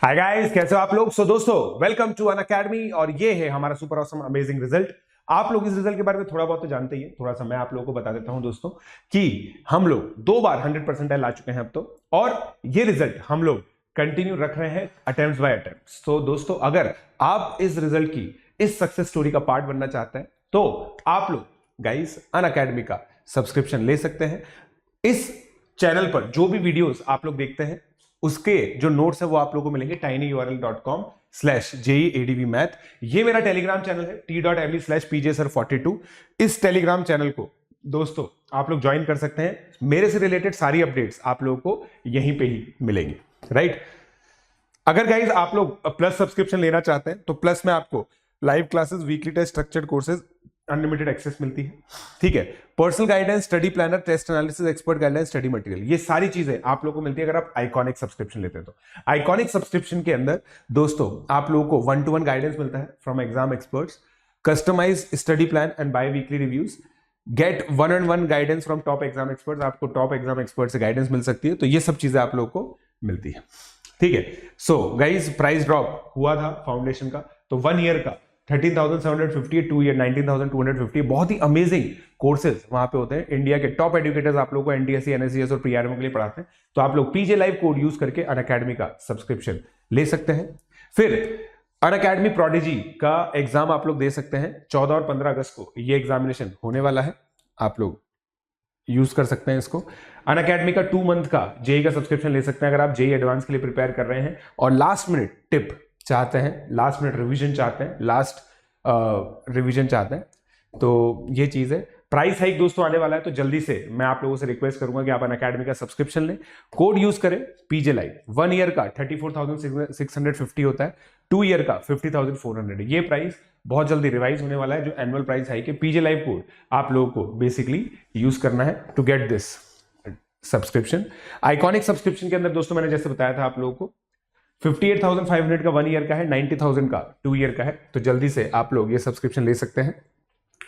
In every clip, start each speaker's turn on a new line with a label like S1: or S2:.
S1: Hi guys, कैसे हो आप लोग। सो दोस्तों, वेलकम टू अन अकेडमी और ये है हमारा सुपर ऑसम अमेजिंग रिजल्ट। आप लोग इस रिजल्ट के बारे में थोड़ा बहुत तो जानते ही हैं, थोड़ा सा मैं आप लोगों को बता देता हूं दोस्तों कि हम लोग 2 बार 100% ला चुके हैं अब तो, और ये रिजल्ट हम लोग कंटिन्यू रख रहे हैं अटेम्प्ट बाय अटेम्प्ट। तो दोस्तों, अगर आप इस रिजल्ट की इस सक्सेस स्टोरी का पार्ट बनना चाहते हैं तो आप लोग गाइस अन अकेडमी का सब्सक्रिप्शन ले सकते हैं। इस चैनल पर जो भी वीडियोस आप लोग देखते हैं उसके जो नोट्स है वो आप लोगों को मिलेंगे tinyurl.com/jeadvmath। ये मेरा टेलीग्राम चैनल है t.me/pjsir42। इस टेलीग्राम चैनल को दोस्तों आप लोग ज्वाइन कर सकते हैं। मेरे से रिलेटेड सारी अपडेट्स आप लोगों को यहीं पे ही मिलेंगी, राइट। अगर गाइज आप लोग प्लस सब्सक्रिप्शन लेना चाहते हैं तो प्लस में आपको live classes, weekly test, structured courses, unlimited access मिलती है, ठीक है। Personal guidance, study planner, test analysis, expert guidance, study material, ये सारी चीजें आप लोगों को मिलती है अगर आप आइकॉनिक सब्सक्रिप्शन लेते हैं तो। आइकॉनिक सब्सक्रिप्शन के अंदर दोस्तों आप लोगों को 1-to-1 गाइडेंस मिलता है from exam experts, customize study plan and biweekly reviews, get 1-on-1 guidance from top exam experts. आपको टॉप एग्जाम एक्सपर्ट से गाइडेंस मिल सकती है, तो ये सब चीजें आप लोगों को मिलती है, ठीक है। सो गाइज, प्राइस ड्रॉप हुआ था फाउंडेशन का, तो 1 ईयर का 13,750, 2 ईयर 19,250। बहुत ही अमेजिंग कोर्सेज वहां पे होते हैं। इंडिया के टॉप एजुकेटर्स आप लोगों को एनटीएससी, एनएससीएस और पीआरएमओ के लिए पढ़ाते हैं। तो आप लोग पीजे लाइव कोड यूज करके अनअकैडमी का सब्सक्रिप्शन ले सकते हैं। फिर अनअकैडमी प्रोडिजी का एग्जाम आप लोग दे सकते हैं। 14 और 15 अगस्त को ये एग्जामिनेशन होने वाला है, आप लोग यूज कर सकते हैं इसको। अनअकैडमी का 2 मंथ का जेई का सब्सक्रिप्शन ले सकते हैं अगर आप जेई एडवांस के लिए प्रिपेयर कर रहे हैं और लास्ट मिनट टिप चाहते हैं, लास्ट मिनट रिवीजन चाहते हैं, लास्ट रिवीजन चाहते हैं, तो ये चीज है। प्राइस हाइक दोस्तों आने वाला है, तो जल्दी से मैं आप लोगों से रिक्वेस्ट करूंगा कि आप अनअकैडमी का सब्सक्रिप्शन लें, कोड यूज करें पीजे लाइव। 1 ईयर का 34,650 होता है, 2 ईयर का 50,400। ये प्राइस बहुत जल्दी रिवाइज होने वाला है। जो एनुअल प्राइस हाइक है, पीजे लाइव कोड आप लोगों को बेसिकली यूज करना है to get this subscription. Iconic subscription के अंदर दोस्तों मैंने जैसे बताया था आप लोगों को 58,500 का 1 ईयर का है, 90,000 का 2 ईयर का है, तो जल्दी से आप लोग ये सब्सक्रिप्शन ले सकते हैं।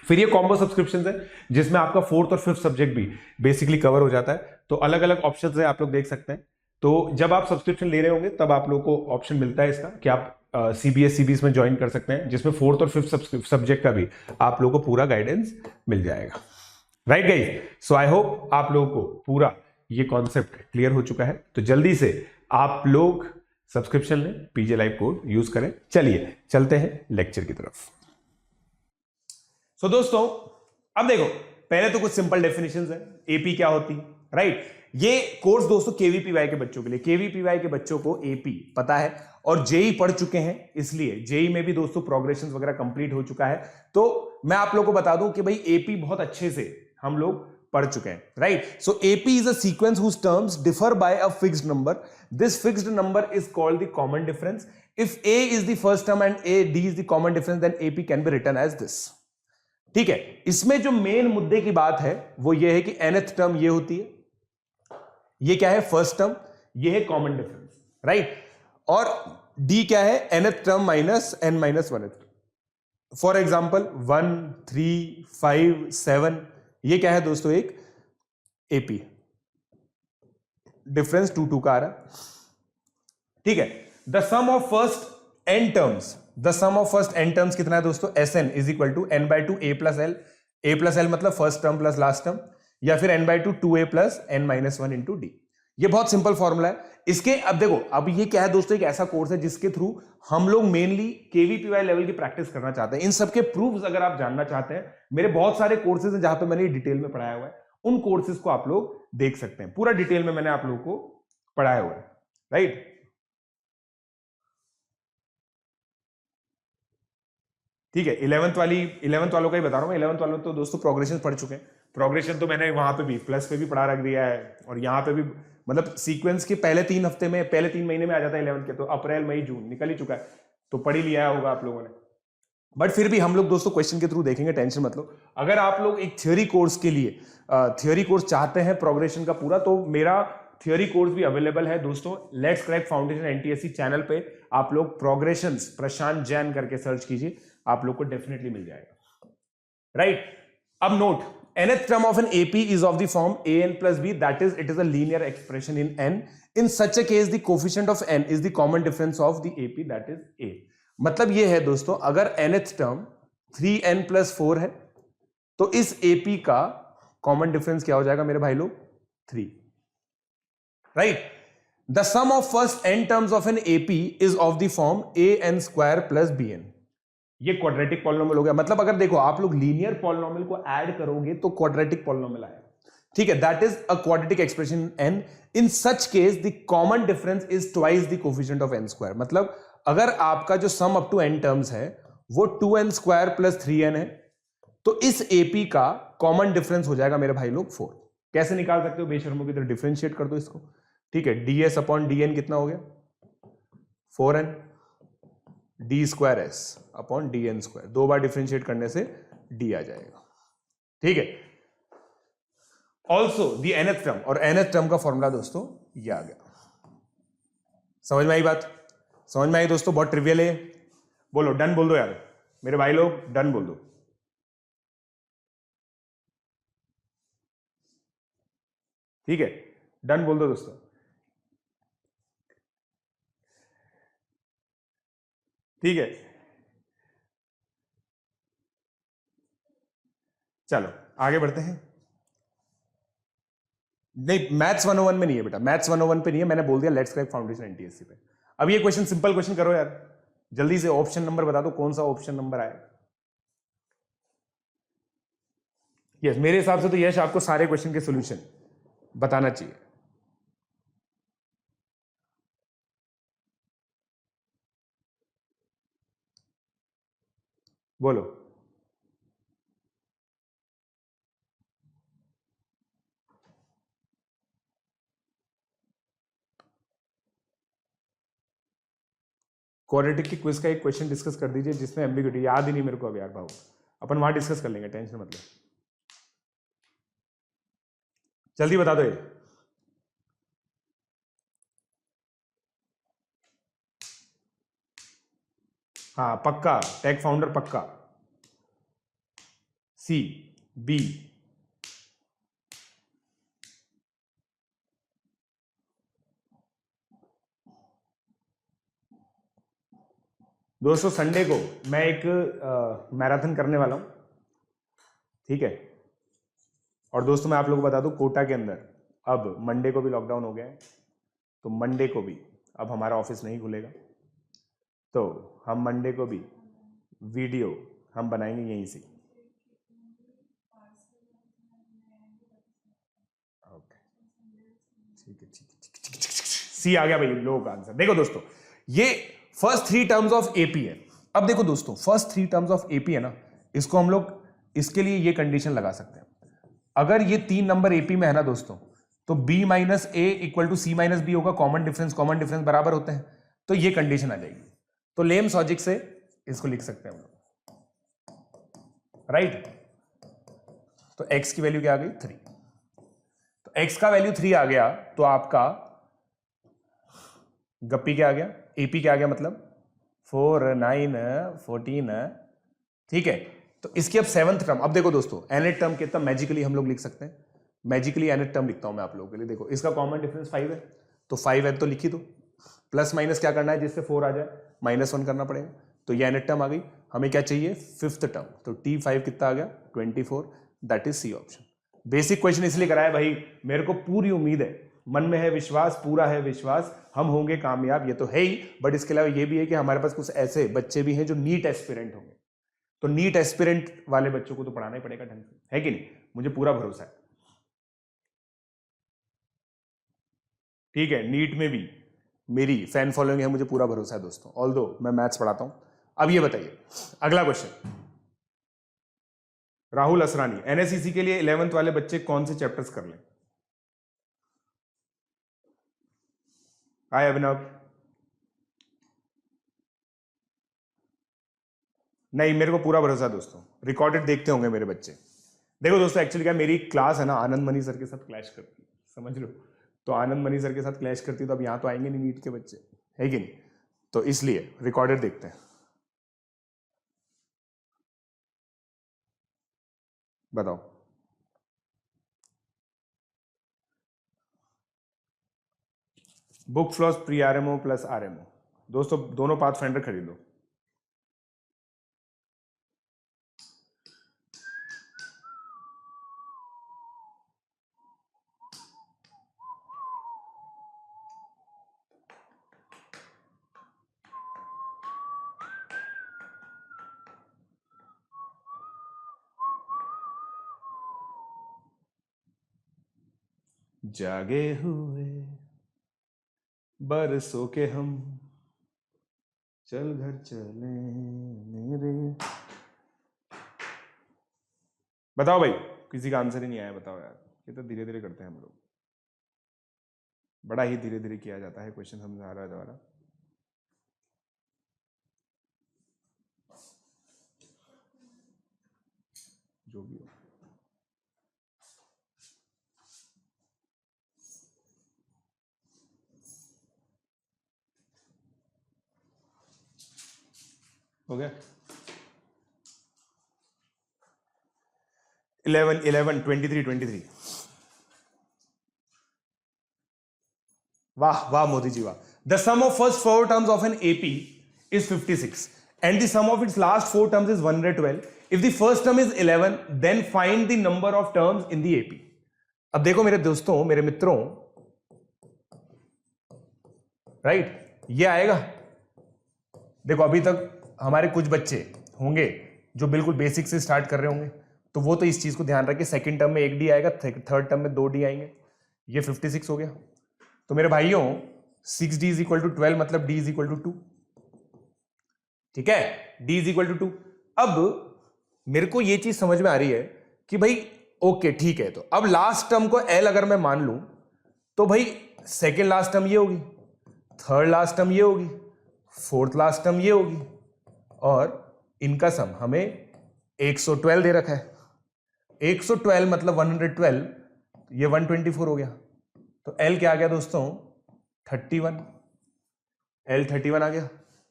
S1: फिर ये कॉम्बो सब्सक्रिप्शन है जिसमें आपका 4th और 5th सब्जेक्ट भी बेसिकली कवर हो जाता है। तो अलग अलग ऑप्शन है, आप लोग देख सकते हैं। तो जब आप सब्सक्रिप्शन ले रहे होंगे तब आप लोग को ऑप्शन मिलता है इसका कि आप सीबीएस सीबीएस में ज्वाइन कर सकते हैं, जिसमें 4th और 5th सब्जेक्ट का भी आप लोगों को पूरा गाइडेंस मिल जाएगा, right guys. So I hope आप लोगों को पूरा ये कॉन्सेप्ट क्लियर हो चुका है। तो जल्दी से आप लोग सब्सक्रिप्शन लें, पीजे लाइव कोड यूज करें। चलिए चलते हैं लेक्चर की तरफ। सो दोस्तों, अब देखो, पहले तो कुछ सिंपल डेफिनेशंस है। एपी क्या होती है, राइट। ये कोर्स दोस्तों केवीपीवाई के बच्चों के लिए, केवीपीवाई के बच्चों को एपी पता है और जेई पढ़ चुके हैं, इसलिए जेई में भी दोस्तों प्रोग्रेशन वगैरह कंप्लीट हो चुका है। तो मैं आप लोगों को बता दूं कि भाई एपी बहुत अच्छे से हम लोग पढ़ चुके हैं, right. So AP is a sequence whose terms differ by a fixed number. This fixed number is called the common difference. If a is the first term and d is the common difference, then AP can be written as this. ठीक है। इसमें जो main मुद्दे की बात है वो ये है कि nth टर्म ये होती है, ये क्या है फर्स्ट टर्म, ये है कॉमन डिफरेंस, राइट। और d क्या है, nth term minus n minus 1th। For example 1, 3, 5, 7, ये क्या है दोस्तों, एक एपी डिफरेंस 2 का आ रहा है, ठीक है। The sum of first n terms, the sum of first n terms कितना है दोस्तों, Sn is equal to n/2 a plus L. a plus L मतलब first term plus last term, या फिर n/2 2a plus n minus 1 into D. ये बहुत simple formula है इसके। अब देखो, अब ये क्या है दोस्तों, एक ऐसा कोर्स है जिसके थ्रू हम लोग मेनली केवीपीवाई लेवल की प्रैक्टिस करना चाहते हैं। इन सबके प्रूफ्स अगर आप जानना चाहते हैं, मेरे बहुत सारे कोर्सेज हैं जहां पे मैंने डिटेल में पढ़ाया हुआ है, उन कोर्सेज को आप लोग देख सकते हैं। पूरा डिटेल में मैंने आप लोगों को पढ़ाया हुआ है, राइट। ठीक है, 11th वालों का ही बता रहा हूं मैं। 11th वालों तो दोस्तों प्रोग्रेशन पढ़ चुके हैं। प्रोग्रेशन तो मैंने वहां पे भी प्लस पे भी पढ़ा रख दिया है, और यहाँ पे भी मतलब सीक्वेंस के पहले 3 हफ्ते में, पहले 3 महीने में आ जाता है 11th के, तो अप्रैल मई जून निकल ही चुका है, तो पढ़ ही लिया होगा आप लोगों ने। बट फिर भी हम लोग दोस्तों क्वेश्चन के थ्रू देखेंगे, टेंशन मत लो। अगर आप लोग एक थियोरी कोर्स के लिए थियोरी कोर्स चाहते हैं प्रोग्रेशन का पूरा, तो मेरा थियोरी कोर्स भी अवेलेबल है दोस्तों। Let's crack foundation NTSC channel पे आप लोग प्रोग्रेशंस प्रशांत जैन करके सर्च कीजिए, आप लोग को डेफिनेटली मिल जाएगा, राइट। अब note, nth term of an AP is of the form an plus b, that is it is a linear expression in n. In such a case the coefficient of n is the common difference of the AP, that is a. मतलब ये है दोस्तों, अगर nth term 3n plus 4 है तो इस AP का common difference क्या हो जाएगा मेरे भाई लोग? 3, right? The sum of first n terms of an AP is of the form an square plus bn. ये क्वाड्रेटिक पॉलिनोमियल हो गया. मतलब अगर देखो आप लोग लीनियर पॉलिनोमियल को ऐड करोगे तो क्वाड्रेटिक पॉलिनोमियल आएगा. ठीक है, that is a quadratic expression n. In such case the common difference is twice the coefficient of n square. मतलब अगर आपका जो sum up to n terms है वो 2n स्क्वायर प्लस 3n है तो इस AP का कॉमन डिफरेंस हो जाएगा मेरे भाई लोग 4. कैसे निकाल सकते हो? बेशर्मों की तरह डिफरेंशिएट कर दो इसको. ठीक है, ds अपॉन dn कितना हो गया? 4n. d square S upon dn square, 2 बार डिफरेंशिएट करने से d आ जाएगा. ठीक है. ऑल्सो दी nth टर्म, और nth टर्म का फॉर्मूला दोस्तों ये आ गया. समझ में आई बात? समझ में आई दोस्तों? बहुत ट्रिवियल है. बोलो डन बोल दो यार मेरे भाई लोग, डन बोल दो. ठीक है, डन बोल दो दोस्तों. ठीक है, चलो आगे बढ़ते हैं. नहीं, मैथ्स 101 में नहीं है बेटा, मैथ्स 101 पे नहीं है. मैंने बोल दिया लेट्स क्रैक फाउंडेशन एनटीएससी पे. अब ये क्वेश्चन सिंपल क्वेश्चन करो यार, जल्दी से ऑप्शन नंबर बता दो, कौन सा ऑप्शन नंबर आए. यस, मेरे हिसाब से तो यश आपको सारे क्वेश्चन के सॉल्यूशन बताना चाहिए. बोलो. क्वाड्रेटिक की क्विज का एक क्वेश्चन डिस्कस कर दीजिए जिसमें एम्बिग्यूटी, याद ही नहीं मेरे को अब यार भाव, अपन वहां डिस्कस कर लेंगे, टेंशन मत लो. जल्दी बता दो ये. हाँ पक्का, टेक फाउंडर पक्का. C B. दोस्तों संडे को मैं एक मैराथन करने वाला हूं. ठीक है, और दोस्तों मैं आप लोगों को बता दूं कोटा के अंदर अब मंडे को भी लॉकडाउन हो गया है, तो मंडे को भी अब हमारा ऑफिस नहीं खुलेगा. तो हम मंडे को भी वीडियो हम बनाएंगे यहीं से. ओके, ठीक है, ठीक है. सी आ गया भाई लोगों का आंसर. देखो दोस्तों, ये फर्स्ट 3 टर्म्स ऑफ एपी है. अब देखो दोस्तों, फर्स्ट 3 टर्म्स ऑफ एपी है ना, इसको हम लोग इसके लिए ये कंडीशन लगा सकते हैं. अगर ये 3 नंबर एपी में है ना दोस्तों, तो b minus a equal to c minus b होगा. कॉमन डिफरेंस बराबर होते हैं, तो ये कंडीशन आ जाएगी. तो लेम्स लॉजिक से इसको लिख सकते हैं हम लोग, राइट? तो x की वैल्यू क्या आ गई? 3. तो x का वैल्यू 3 आ गया, तो आपका गप्पी क्या आ गया? एपी क्या आ गया? मतलब 4 9 14. ठीक है, तो इसकी अब 7th टर्म. अब देखो दोस्तों, nth टर्म कितना मैजिकली हम लोग लिख सकते हैं. मैजिकली nth टर्म लिखता हूं मैं आप लोगों के लिए. देखो इसका कॉमन डिफरेंस 5 है, तो 5 है तो लिखी दो. प्लस माइनस क्या करना है जिससे 4 आ जाए? -1 करना पड़ेगा. तो ये nth टर्म आ गई. हमें क्या चाहिए? 5th term. तो t5 कितना आ गया? 24. That is c option. Basic question इसलिए कराया भाई, मेरे को पूरी उम्मीद है, मन में है विश्वास, पूरा है विश्वास, हम होंगे कामयाब. ये तो है ही, बट इसके अलावा ये भी है कि हमारे पास कुछ ऐसे बच्चे भी हैं जो नीट एस्पिरेंट होंगे. तो नीट एस्पिरेंट वाले बच्चों को तो पढ़ाना ही पड़ेगा ढंग से, है कि नहीं? मुझे पूरा भरोसा है. ठीक है, नीट में भी मेरी फैन फॉलोइंग है, मुझे पूरा भरोसा है दोस्तों, ऑल्दो मैं मैथ्स पढ़ाता हूं. अब ये बताइए अगला क्वेश्चन. राहुल असरानी, एनएसईसी के लिए 11th वाले बच्चे कौन से चैप्टर्स कर लें? हाय अभिनव. नहीं, मेरे को पूरा भरोसा है दोस्तों, रिकॉर्डेड देखते होंगे मेरे बच्चे. देखो दोस्तों, एक्चुअली क्या मेरी क्लास है ना आनंद मनी सर के साथ क्लैश करती है, समझ लो. तो आनंद मनी सर के साथ क्लैश करती है, तो अब यहाँ तो आएंगे नहीं नीट के बच्चे, है कि नहीं? तो इसलिए रिकॉर्डेड देखते हैं. बताओ. Book floss pre RMO plus RMO, दोस्तों दोनों पाथफाइंडर खरीद लो। जागे हुए बरसों के हम, चल घर चले मेरे। बताओ भाई, किसी का आंसर ही नहीं आया, बताओ यार। ये तो धीरे धीरे करते हैं हम लोग, बड़ा ही धीरे धीरे किया जाता है। क्वेश्चन समझ आ रहा है दोबारा? जो भी हो, हो गया। 11 11 23 23। वाह वाह मोदी जी वाह। The sum of first four terms of an AP is 56 and the sum of its last four terms is 112. If the first term is 11, then find the number of terms in the AP. अब देखो मेरे दोस्तों, मेरे मित्रों, right, ये आएगा। देखो अभी तक हमारे कुछ बच्चे होंगे जो बिल्कुल बेसिक से स्टार्ट कर रहे होंगे, तो वो तो इस चीज को ध्यान रखें, सेकंड टर्म में एक डी आएगा, थर्ड टर्म में 2 डी आएंगे। ये 56 हो गया। तो मेरे भाइयों 6d इज इक्वल टू 12, मतलब d इज इक्वल टू 2। ठीक है, d इज इक्वल टू 2। अब मेरे को ये चीज समझ में आ रही है कि भाई ओके ठीक है, तो अब लास्ट टर्म को l अगर मैं मान लूं तो भाई सेकेंड लास्ट टर्म ये होगी, थर्ड लास्ट टर्म ये होगी, फोर्थ लास्ट टर्म ये होगी, और इनका सम हमें 112 दे रखा है। 112 मतलब 112, ये 124 हो गया। तो l क्या आ गया दोस्तों? 31। l 31 आ गया।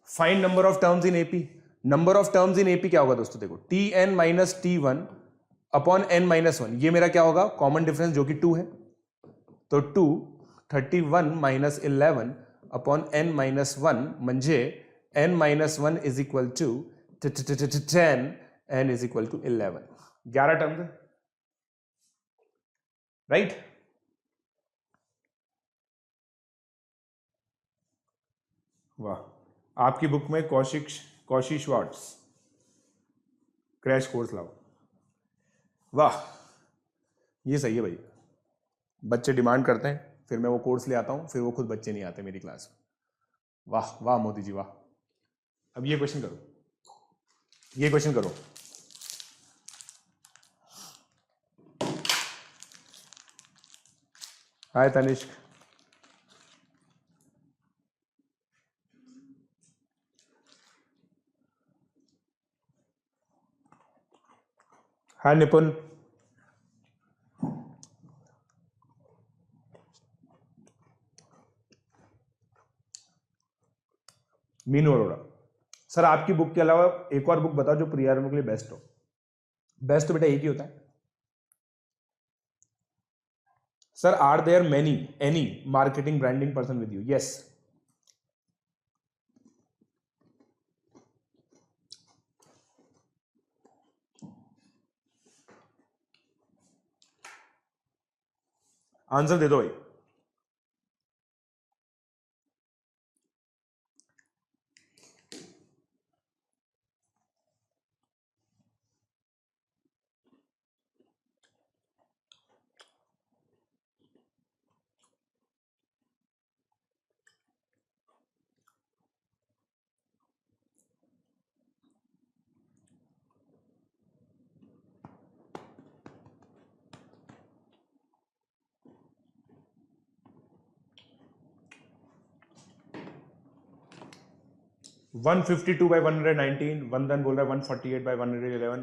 S1: Find number of terms in AP. Number of terms in AP क्या होगा दोस्तों? देखो tn minus t1 upon n minus 1, ये मेरा क्या होगा? कॉमन डिफरेंस जो कि 2 है। तो 2 31 माइनस 11 अपॉन n माइनस 1 म्हणजे n minus 1 is equal to 10, n is equal to 11। 11 terms है, राइट? वाह, आपकी बुक में कौशी श्वार्ट्ज क्रैश कोर्स लाओ। वाह, ये सही है भाई। बच्चे डिमांड करते हैं, फिर मैं वो कोर्स ले आता हूं, फिर वो खुद बच्चे नहीं आते मेरी क्लास में। वाह वाह मोदी जी वाह। अब ये क्वेश्चन करो, ये क्वेश्चन करो। हाय तनिष्क। हाय निपुण। मीनू अरोड़ा। सर आपकी बुक के अलावा एक और बुक बताओ जो प्री आरएमओ के लिए बेस्ट हो। बेस्ट तो बेटा एक ही होता है sir. Are there many any marketing branding person with you? Yes. Answer दे दो भाई। वन 152 बाई 119, वंदन बोल रहा है 148 बाई 111,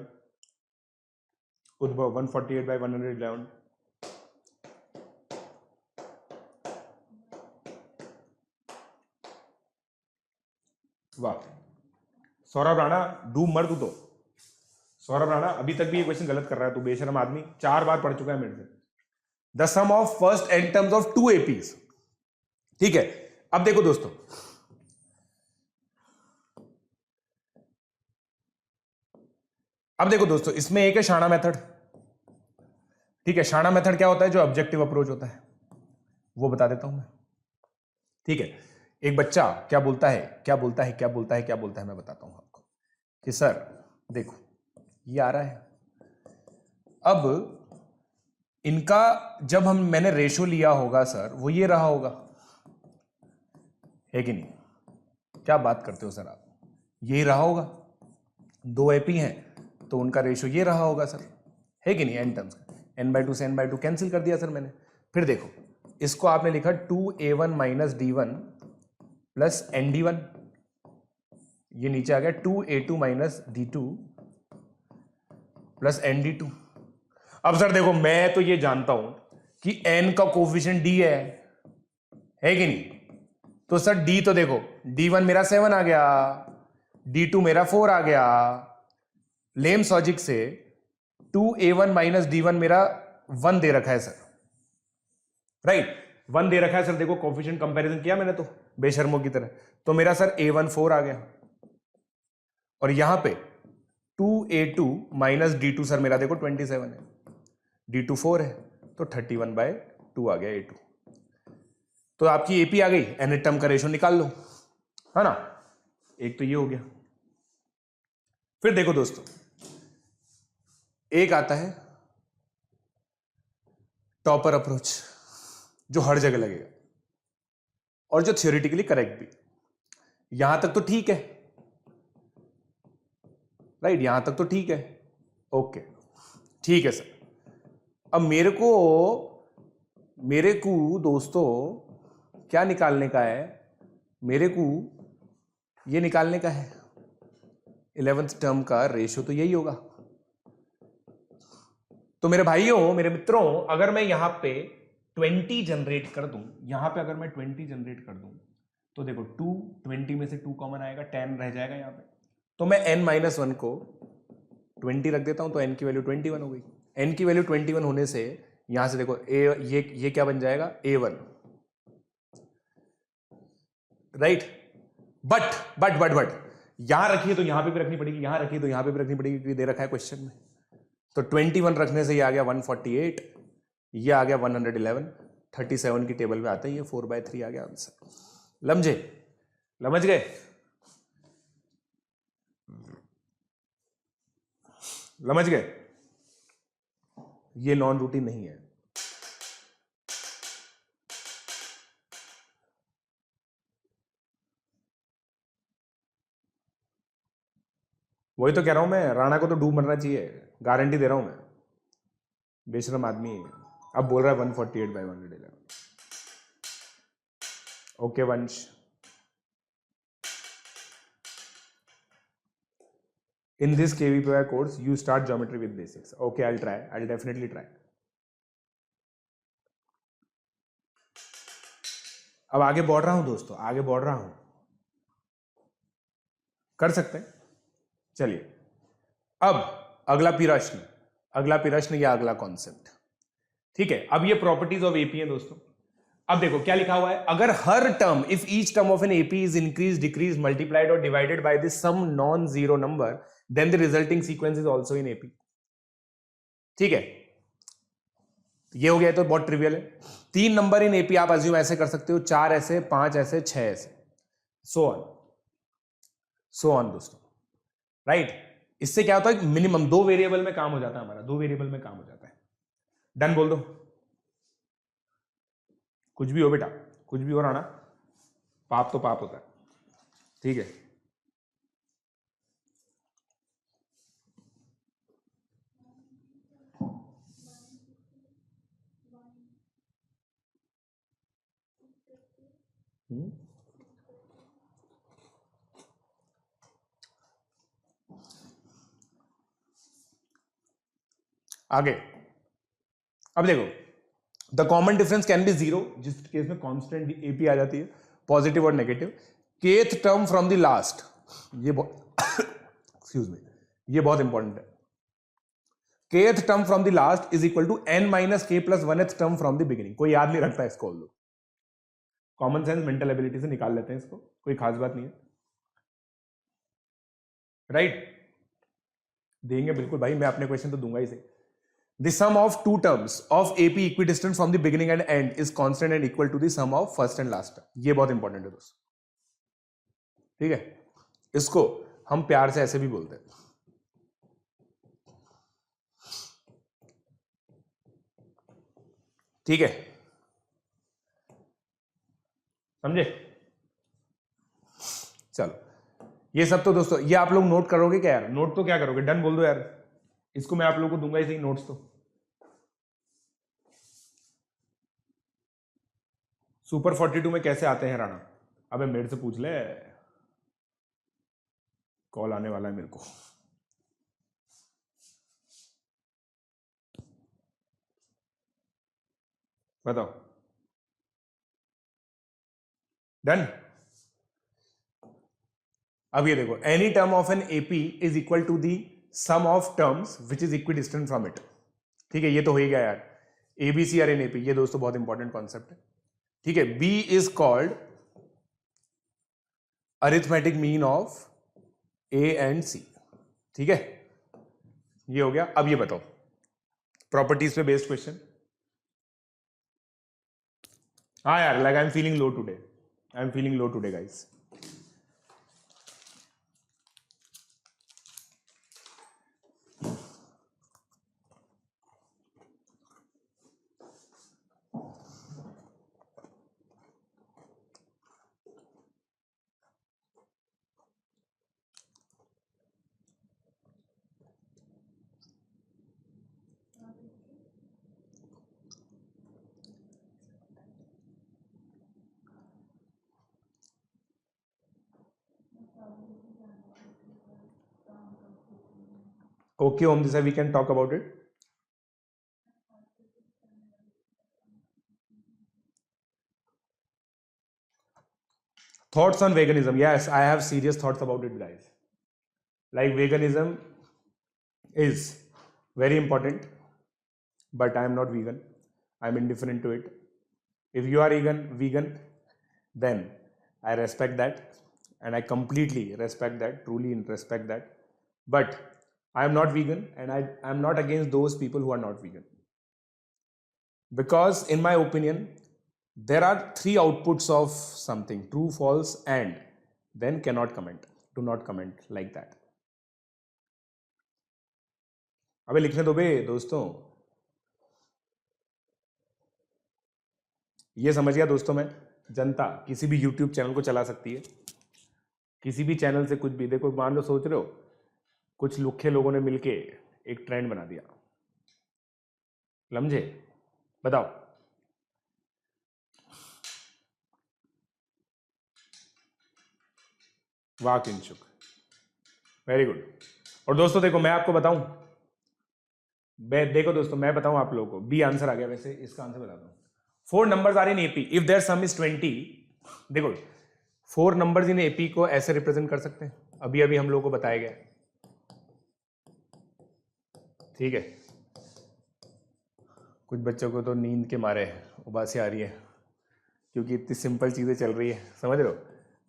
S1: उद्भव 148 बाई 111, वाह। सौरभ राणा डूब मर तू तो। सौरभ राणा अभी तक भी ये क्वेश्चन गलत कर रहा है, तू बेशरम आदमी, 4 बार पढ़ चुका है मेरे से। The sum of first n terms of 2 APs,
S2: ठीक है, अब देखो दोस्तों, इसमें एक है शाना मेथड। ठीक है, शाना मेथड क्या होता है? जो ऑब्जेक्टिव अप्रोच होता है वो बता देता हूं मैं। ठीक है, एक बच्चा क्या बोलता है मैं बताता हूं आपको कि सर देखो ये आ रहा है। अब इनका जब मैंने रेशो लिया होगा सर, वो ये रहा होगा, है कि नहीं? क्या बात करते हो सर आप? यही रहा होगा, 2 एपी हैं तो उनका रेशो ये रहा होगा सर, है कि नहीं? एन टर्म्स का n/2 से n/2 कैंसिल कर दिया सर मैंने। फिर देखो, इसको आपने लिखा 2a1 minus d1 plus nd1, ये नीचे आ गया 2a2 minus d2 plus nd2। अब सर देखो, मैं तो ये जानता हूं कि n का कोफिशिएंट d है कि नहीं? तो सर d तो देखो, d1 मेरा 7 आ गया, d2 मेरा 4 आ गया। लेम लॉजिक से 2a1 माइनस d1 मेरा 1 दे रखा है सर, राइट? 1 दे रखा है सर। देखो कोफिशिएंट कंपैरिजन किया मैंने तो बेशर्मों की तरह, तो मेरा सर a1 4 आ गया, और यहां पे 2a2 माइनस d2 सर मेरा देखो 27 है, d2 4 है, तो 31/2 आ गया a2। तो आपकी एपी आ गई, एन टर्म का रेशो निकाल लो, है ना? एक तो ये हो गया। फिर देखो दोस्तों, एक आता है टॉपर अप्रोच, जो हर जगह लगेगा और जो थियोरेटिकली करेक्ट भी। यहां तक तो ठीक है, राइट? यहां तक तो ठीक है, ओके, ठीक है सर। अब मेरे को दोस्तों क्या निकालने का है? मेरे को ये निकालने का है 11th टर्म का रेशो, तो यही होगा। तो मेरे भाइयों, मेरे मित्रों, अगर मैं यहां पे 20 जनरेट कर दूं, यहां पे अगर मैं 20 जनरेट कर दूं, तो देखो 20 में से 2 कॉमन आएगा, 10 रह जाएगा यहां पे। तो मैं n-1 को 20 रख देता हूं, तो n की वैल्यू 21 हो गई। n की वैल्यू 21 होने से यहां से देखो ये क्या बन जाएगा? a1, right? बट यहां रखिए तो यहां पे भी रखनी पड़ेगी, यहां रखिए तो यहां पे भी रखनी पड़ेगी, क्योंकि दे रखा है क्वेश्चन में। तो 21 रखने से ये आ गया 148, ये आ गया 111, 37 की टेबल में आता है, ये 4/3 आ गया आंसर। समझ गए? ये नॉन रूटीन नहीं है। वही तो कह रहा हूं मैं, राणा को तो डूब मरना चाहिए, गारंटी दे रहा हूं मैं। बेशरम आदमी है। अब बोल रहा है 148/111। ओके वंश, in this KVPY course you start geometry with basics. Okay, I'll definitely try. अब आगे बढ़ रहा हूं दोस्तों, कर सकते हैं। चलिए, अब अगला प्रश्न या अगला कॉन्सेप्ट। ठीक है, अब ये प्रॉपर्टीज ऑफ एपी है दोस्तों। अब देखो क्या लिखा हुआ है, अगर हर term, if each term of an AP is increase, decrease, multiplied or divided by this some non zero number, then the resulting sequence is also in AP. ठीक है, ये हो गया, तो बहुत ट्रिवियल है। 3 नंबर इन एपी आप assume ऐसे कर सकते हो, 4 ऐसे, 5 ऐसे, 6 ऐसे, सो ऑन दोस्तों, राइट? इससे क्या होता है, मिनिमम 2 वेरिएबल में काम हो जाता है हमारा, 2 वेरिएबल में काम हो जाता है। डन बोल दो, कुछ भी हो बेटा, कुछ भी हो राणा, पाप तो पाप होता है। ठीक है, आगे। अब देखो, the common difference can be 0, जिस केस में कांस्टेंट एपी आ जाती है, पॉजिटिव और negative. Kth term from the last, ये एक्सक्यूज मी, ये बहुत इंपॉर्टेंट है। Kth term from the last is equal to n - k + 1th term from the beginning. कोई याद नहीं रखता इसको,
S1: कॉमन सेंस मेंटल एबिलिटी से निकाल लेते हैं इसको, कोई खास बात नहीं है, राइट? देंगे बिल्कुल भाई, मैं अपने क्वेश्चन तो दूंगा ही सही। The sum of two terms of AP equidistant from the beginning and end is constant and equal to the sum of first and last term. ये बहुत इंपॉर्टेंट है दोस्तों, ठीक है? इसको हम प्यार से ऐसे भी बोलते हैं, ठीक है? समझे? चलो, ये सब तो दोस्तों, ये आप लोग नोट करोगे क्या यार? नोट तो क्या करोगे, डन बोल दो यार, इसको मैं आप लोगों को दूंगा ही सही नोट्स तो। सुपर 42 में कैसे आते हैं राणा? अबे मेरे से पूछ ले, कॉल आने वाला है मेरे को। बताओ, डन? अब ये देखो, any term of an AP is equal to the sum of terms which is equidistant from it, ठीक है? ये तो हो ही गया यार, एबीसी आर एन एपी, ये दोस्तों बहुत इंपॉर्टेंट कॉन्सेप्ट है, ठीक है? B is called arithmetic mean of A and C, ठीक है? ये हो गया। अब ये बताओ, प्रॉपर्टीज पे बेस्ड क्वेश्चन। हाँ यार, like I am feeling low today, I am feeling low today guys. Okay, Om Desai, we can talk about it. Thoughts on veganism? Yes, I have serious thoughts about it, guys. Like, veganism is very important, but I am not vegan. I am indifferent to it. If you are vegan, then I respect that, and I completely respect that, truly respect that. But I am not vegan, and I am not against those people who are not vegan. Because in my opinion, there are three outputs of something: true, false, and then cannot comment. Do not comment like that. अबे लिखने दो बे दोस्तों, ये समझ गया दोस्तों मैं, जनता किसी भी यूट्यूब चैनल को चला सकती है, किसी भी चैनल से कुछ भी। देखो, मान लो सोच रहे हो कुछ लुखे लोगों ने मिलके एक ट्रेंड बना दिया, समझे? बताओ, वाह किंचुक, वेरी गुड। और दोस्तों देखो, मैं आपको बताऊं, देखो दोस्तों, मैं बताऊं आप लोगों को, बी आंसर आ गया। वैसे इसका आंसर बताता हूं, 4 numbers are in AP if their sum is 20। देखो, 4 नंबर्स इन एपी को ऐसे रिप्रेजेंट कर सकते हैं, अभी अभी हम लोगों को बताया गया, ठीक है? कुछ बच्चों को तो नींद के मारे उबासी आ रही है, क्योंकि इतनी सिंपल चीजें चल रही है, समझ रहे हो?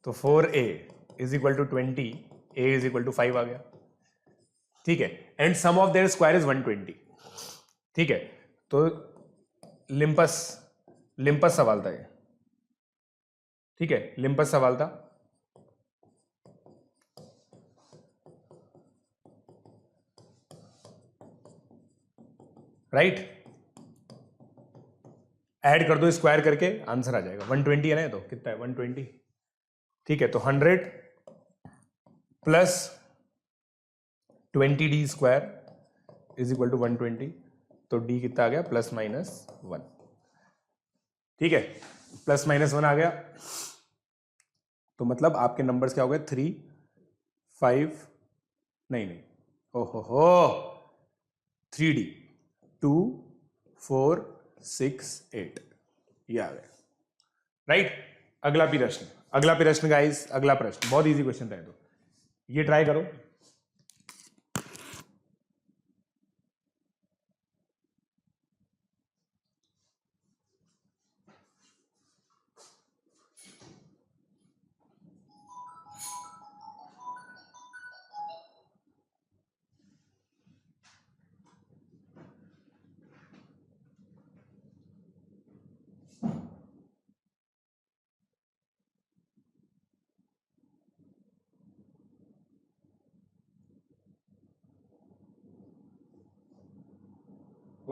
S1: तो 4a is equal to 20, a is equal to 5 आ गया, ठीक है? And sum of their square is 120, ठीक है? तो लिम्पस सवाल था ये, ठीक है? लिम्पस सवाल था, राइट? ऐड कर दो स्क्वायर करके, आंसर आ जाएगा 120 है ना? तो कितना है 120, ठीक है? तो 100 plus 20d square is equal to 120, तो d कितना आ गया? प्लस माइनस 1, ठीक है? प्लस माइनस 1 आ गया, तो मतलब आपके नंबर्स क्या हो गए? 3, 5, नहीं, ओहो, 3d, 2, 4, 6, 8, ये आ गया, राइट? अगला प्रश्न गाइस, अगला प्रश्न बहुत इजी क्वेश्चन था, तो ये ट्राई करो।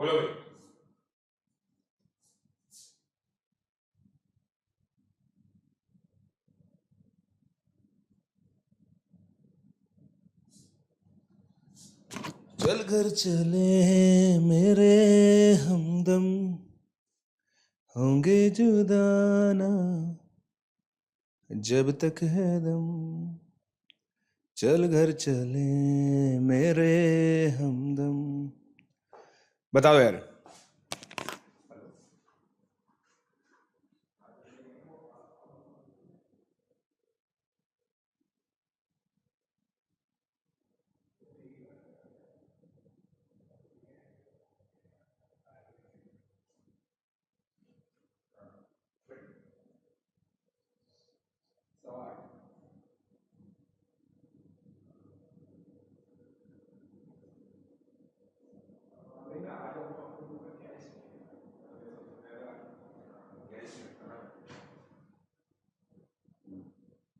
S1: बोलो भाई।
S2: चल घर चले मेरे हमदम, होंगे जुदाना जब तक है दम। चल घर चले मेरे हमदम। बताओ यार।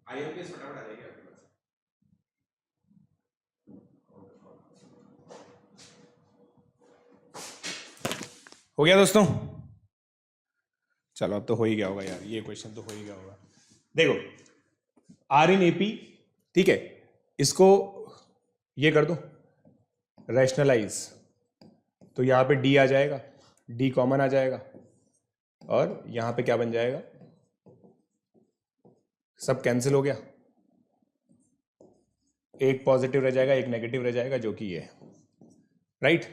S1: आईएमपीएस फटाफट आ जाएगी आपके पास।
S2: हो गया दोस्तों? चलो अब तो हो ही गया होगा यार, ये क्वेश्चन तो हो ही गया होगा। देखो आर इन एपी, ठीक है, इसको ये कर दो रैशनलाइज, तो यहां पे डी आ जाएगा, डी कॉमन आ जाएगा, और यहां पे क्या बन जाएगा, सब कैंसिल हो गया, एक पॉजिटिव रह जाएगा एक नेगेटिव रह जाएगा, जो कि ये है। राइट,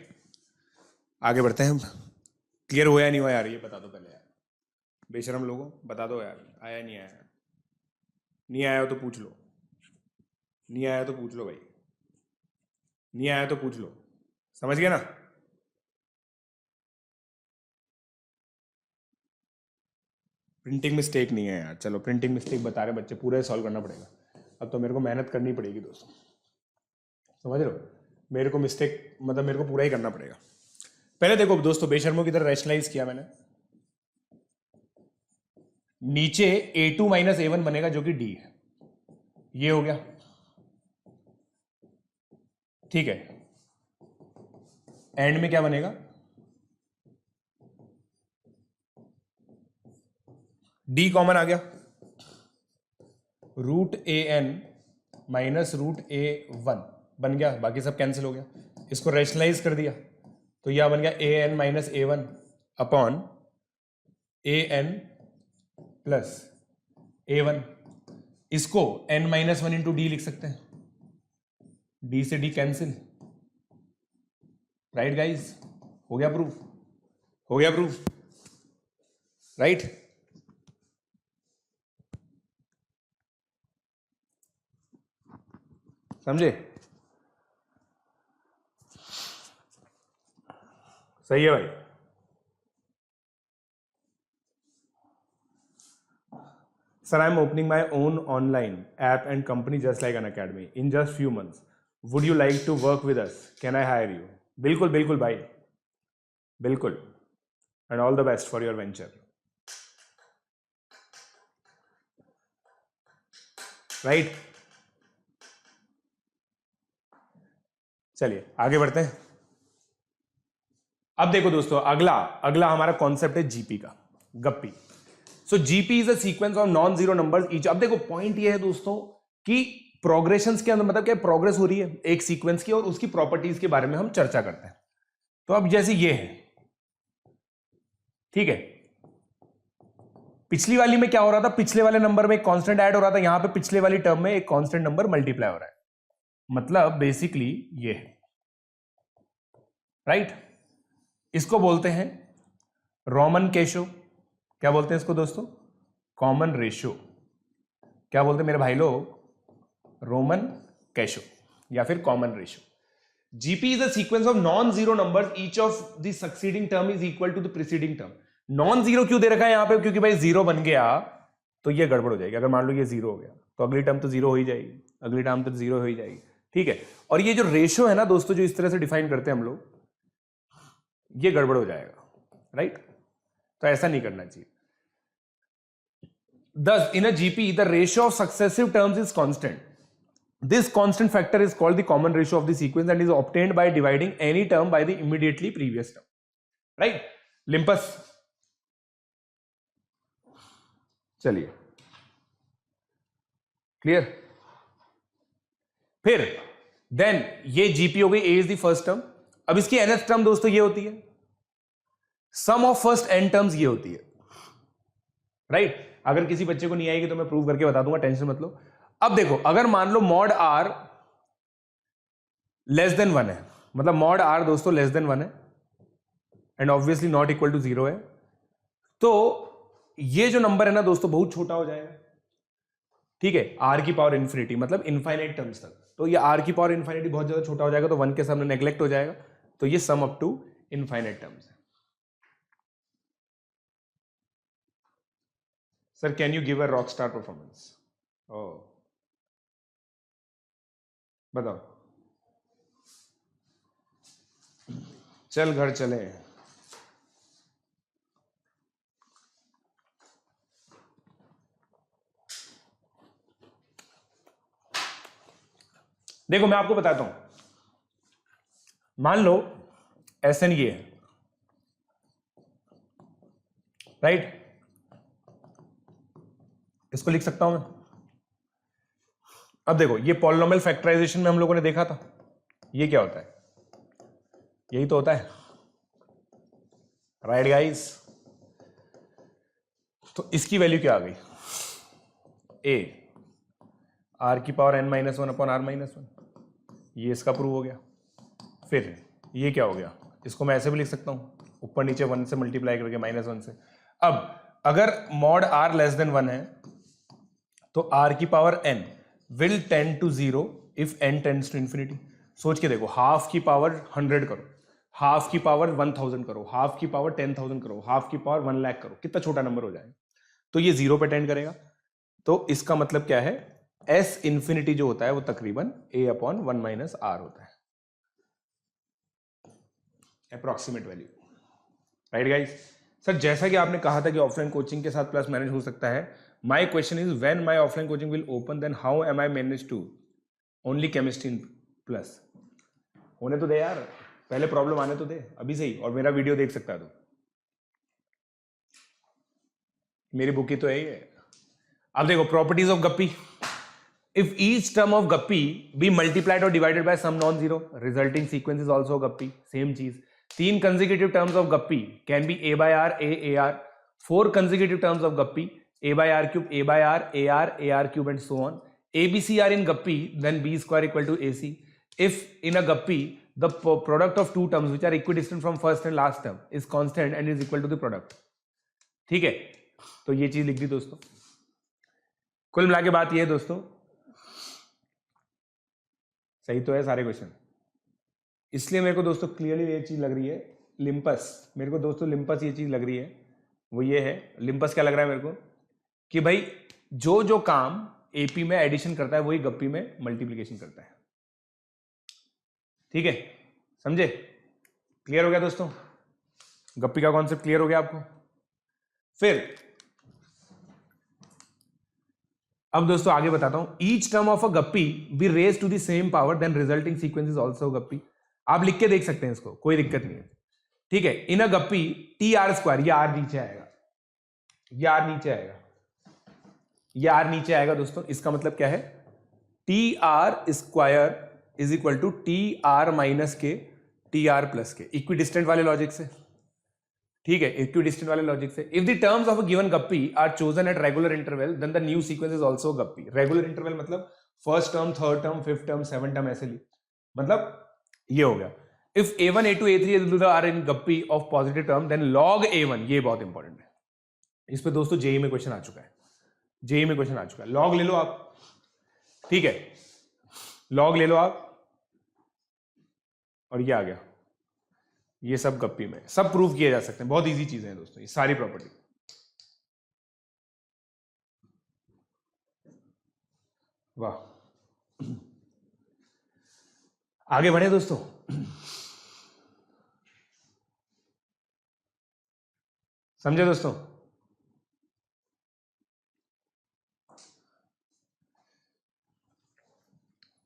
S2: आगे बढ़ते हैं हम। क्लियर हुआ या नहीं हुआ यार, ये बता दो पहले यार, बेशरम लोगों बता दो यार, आया नहीं आया? नहीं आया हो तो पूछ लो, नहीं आया तो पूछ लो भाई, नहीं आया तो पूछ लो, समझ गए ना? प्रिंटिंग मिस्टेक नहीं है यार, चलो प्रिंटिंग मिस्टेक बता रहे बच्चे, पूरा सॉल्व करना पड़ेगा। अब तो मेरे को मेहनत करनी पड़ेगी दोस्तों, समझ रहे हो? मेरे को मिस्टेक मतलब मेरे को पूरा ही करना पड़ेगा। पहले देखो दोस्तों, बेशर्मों की तरह रैशनलाइज किया मैंने, नीचे a2 माइनस a1 बनेगा जो कि d है, ये हो गया, ठीक है। एंड में क्या बनेगा, d कॉमन आ गया, root A N minus root a1 बन गया, बाकी सब कैंसिल हो गया। इसको रैशनलाइज कर दिया तो यह बन गया A N minus a1 upon A N plus a1। इसको n माइनस 1 इंटू डी लिख सकते हैं, d से d कैंसिल। राइट गाइज, हो गया प्रूफ, हो गया प्रूफ, राइट। समझे? सही है भाई। Sir, I'm opening my own online app and company just like an academy in just few months. Would you like to work with us? Can I hire you? बिल्कुल बिल्कुल भाई, बिल्कुल, and all the best for your venture. Right? चलिए आगे बढ़ते हैं। अब देखो दोस्तों, अगला अगला हमारा कॉन्सेप्ट है जीपी का, गप्पी। So GP is a sequence of non zero numbers each. अब देखो पॉइंट ये है दोस्तों कि प्रोग्रेशंस के अंदर मतलब क्या प्रोग्रेस हो रही है एक सीक्वेंस की, और उसकी प्रॉपर्टीज के बारे में हम चर्चा करते हैं। तो अब जैसे ये है, ठीक है, पिछली वाली में क्या हो रहा था, पिछले वाले नंबर में एक कांस्टेंट ऐड हो रहा था, यहां पे पिछले वाली टर्म में एक कांस्टेंट नंबर मल्टीप्लाई हो रहा है, मतलब बेसिकली ये है, राइट। इसको बोलते हैं रोमन केशो। क्या बोलते हैं इसको दोस्तों? Common ratio. क्या बोलते हैं मेरे भाई लोग? रोमन कैशो या फिर common ratio. GP is a sequence of non zero numbers, each of the succeeding term is equal to the preceding term. Non zero क्यों दे रखा है यहां पे? क्योंकि भाई जीरो बन गया तो ये गड़बड़ हो जाएगी। अगर मान लो ये जीरो हो गया तो अगली टर्म तो जीरो हो ही जाएगी, अगली टर्म तो जीरो हो ही जाएगी, ठीक है। और ये जो रेशियो है ना दोस्तों, जो इस तरह से डिफाइन करते हैं हम लोग, ये गड़बड़ हो जाएगा, राइट। तो ऐसा नहीं करना चाहिए। Thus, in a GP, the ratio of successive terms is constant. This constant factor is called the common ratio of the sequence and is obtained by dividing any term by the immediately previous term. Right, लिम्पस। चलिए clear. फिर then ये GP हो गई, A is the first term. अब इसकी nth term दोस्तों ये होती है, sum of first n terms ये होती है, राइट। अगर किसी बच्चे को नहीं आएगी तो मैं प्रूव करके बता दूंगा, टेंशन मत लो। अब देखो, अगर मान लो मॉड आर लेस देन 1 है, मतलब मॉड आर दोस्तों लेस देन 1 है and obviously not equal to 0 है, तो ये जो नंबर है ना दोस्तों बहुत छोटा हो जाएगा, ठीक है, आर की पावर इन्फिनिटी, मतलब इनफाइनाइट टर्म्स तक। तो ये आर की पावर इन्फिनिटी बहुत ज्यादा छोटा हो जाएगा, तो 1 के सामने नेग्लेक्ट हो जाएगा, तो ये sum up to infinite terms है। Sir can you give a rock star performance? ओ बताओ, चल घर चले। देखो मैं आपको बताता हूं, मान लो एस एन ये है, राइट, इसको लिख सकता हूं मैं। अब देखो ये पॉलिनोमियल फैक्टराइजेशन में हम लोगों ने देखा था, ये क्या होता है, यही तो होता है, राइट गाइस। तो इसकी वैल्यू क्या आ गई, ए आर की power n minus 1 upon r minus 1, ये इसका प्रूव हो गया। फिर ये क्या हो गया, इसको मैं ऐसे भी लिख सकता हूं, ऊपर नीचे 1 से मल्टीप्लाई करके -1 से। अब अगर मॉड r लेस देन 1 है तो r की power n will tend to 0 if n tends to infinity. सोच के देखो, हाफ की पावर 100 करो, हाफ की पावर 1000 करो, हाफ की पावर 10,000 करो, हाफ की पावर 1 लाख करो, कितना छोटा नंबर हो जाएगा, तो ये 0 पे टेंड करेगा। तो इसका मतलब क्या है, s इंफिनिटी जो होता है वो तकरीबन a अपॉन 1 माइनस आर होता है, approximate value, right guys. Sir जैसा कि आपने कहा था कि ऑफलाइन कोचिंग के साथ प्लस मैनेज हो सकता है, my question is when my offline coaching will open then how am I manage to only chemistry in plus. होने तो दे यार, पहले प्रॉब्लम आने तो दे अभी से ही, और मेरा वीडियो देख सकता है तो, मेरी बुक ही तो है ये। अब देखो properties of guppy, if each term of guppy be multiplied or divided by some non-zero, resulting sequence is also guppy, same चीज। 3 consecutive terms of guppy can be a by r, a ar, 4 consecutive terms of guppy a by r cube, a by r, ar cube and so on. a b c are in guppy, then b square equal to ac. If in a guppy the product of two terms which are equidistant from first and last term is constant and is equal to the product, ठीक है, तो ये चीज लिख दी दोस्तों। कुल मिला के बात ये है दोस्तों, सही तो है सारे क्वेश्चन, इसलिए मेरे को दोस्तों क्लियरली ये चीज लग रही है, लिम्पस, मेरे को दोस्तों लिम्पस ये चीज लग रही है, वो ये है, लिम्पस क्या लग रहा है मेरे को, कि भाई जो जो काम एपी में एडिशन करता है वही गप्पी में मल्टीप्लीकेशन करता है, ठीक है, समझे, क्लियर हो गया दोस्तों, गप्पी का कॉन्सेप्ट क्लियर हो गया आपको। फिर अब दोस्तों आगे बताता हूं, ईच टर्म ऑफ अ गप्पी be raise to the same power then resulting sequence is also गप्पी। आप लिख के देख सकते हैं इसको, कोई दिक्कत नहीं है, ठीक है। इन अ गप्पी टी आर स्क्वायर, ये आर नीचे आएगा, ये आर नीचे आएगा, ये आर नीचे आएगा दोस्तों, इसका मतलब क्या है, T R square is equal to T R minus K T R plus K, equidistant वाले लॉजिक से, ठीक है, इक्विडिस्टेंट वाले लॉजिक से। If the terms of a given गप्पी are chosen at regular interval then the new sequence is also गप्पी। Regular interval मतलब first term, third term, fifth term, seven term, ऐसे ली, मतलब ये हो गया। If a1 a2 a3 are in guppy of positive term then log a1, ये बहुत इंपॉर्टेंट है, इस पे दोस्तों जेई में क्वेश्चन आ चुका है, जेई में क्वेश्चन आ चुका है, लॉग ले लो आप, ठीक है, लॉग ले लो आप, और ये आ गया, ये सब गप्पी में, सब प्रूव किए जा सकते हैं, बहुत इजी चीजें हैं दोस्तों ये सारी प्रॉपर्टी। वाह, आगे बढ़े दोस्तों, समझे दोस्तों,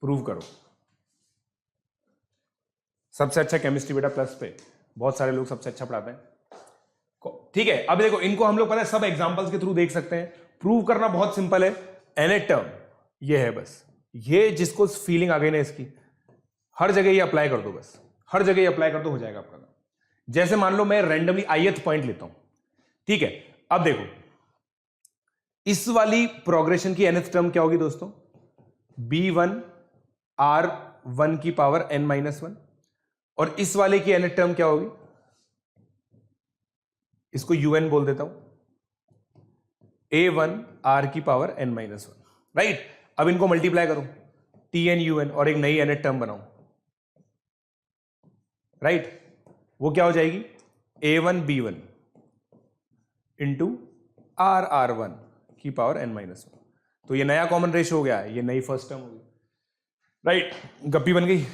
S2: प्रूव करो। सबसे अच्छा केमिस्ट्री बेटा प्लस पे, बहुत सारे लोग सबसे अच्छा पढ़ाते हैं। ठीक है, अब देखो इनको हम लोग पता है सब एग्जांपल्स के थ्रू देख सकते हैं। प्रूव करना बहुत सिंपल है। nth टर्म ये है, बस ये जिसको फीलिंग आ गई ना इसकी, हर जगह ये अप्लाई कर दो, बस हर जगह ये अप्लाई कर दो, हो जाएगा आपका काम। जैसे मान लो मैं रैंडमली ith पॉइंट लेता हूं, ठीक है। अब देखो इस वाली प्रोग्रेशन की nth टर्म क्या होगी दोस्तों, b1 r1 की पावर n-1, और इस वाले की nth टर्म क्या होगी, इसको un बोल देता हूं, a1 r की पावर n-1, राइट। अब इनको मल्टीप्लाई करो, tn un, और एक नई nth टर्म बनाओ, राइट। वो क्या हो जाएगी, a1 b1 इंटू r1 की पावर n-1। तो ये नया कॉमन रेशियो हो गया है, ये नई फर्स्ट टर्म होगी, राइट। गप्पी बन गई,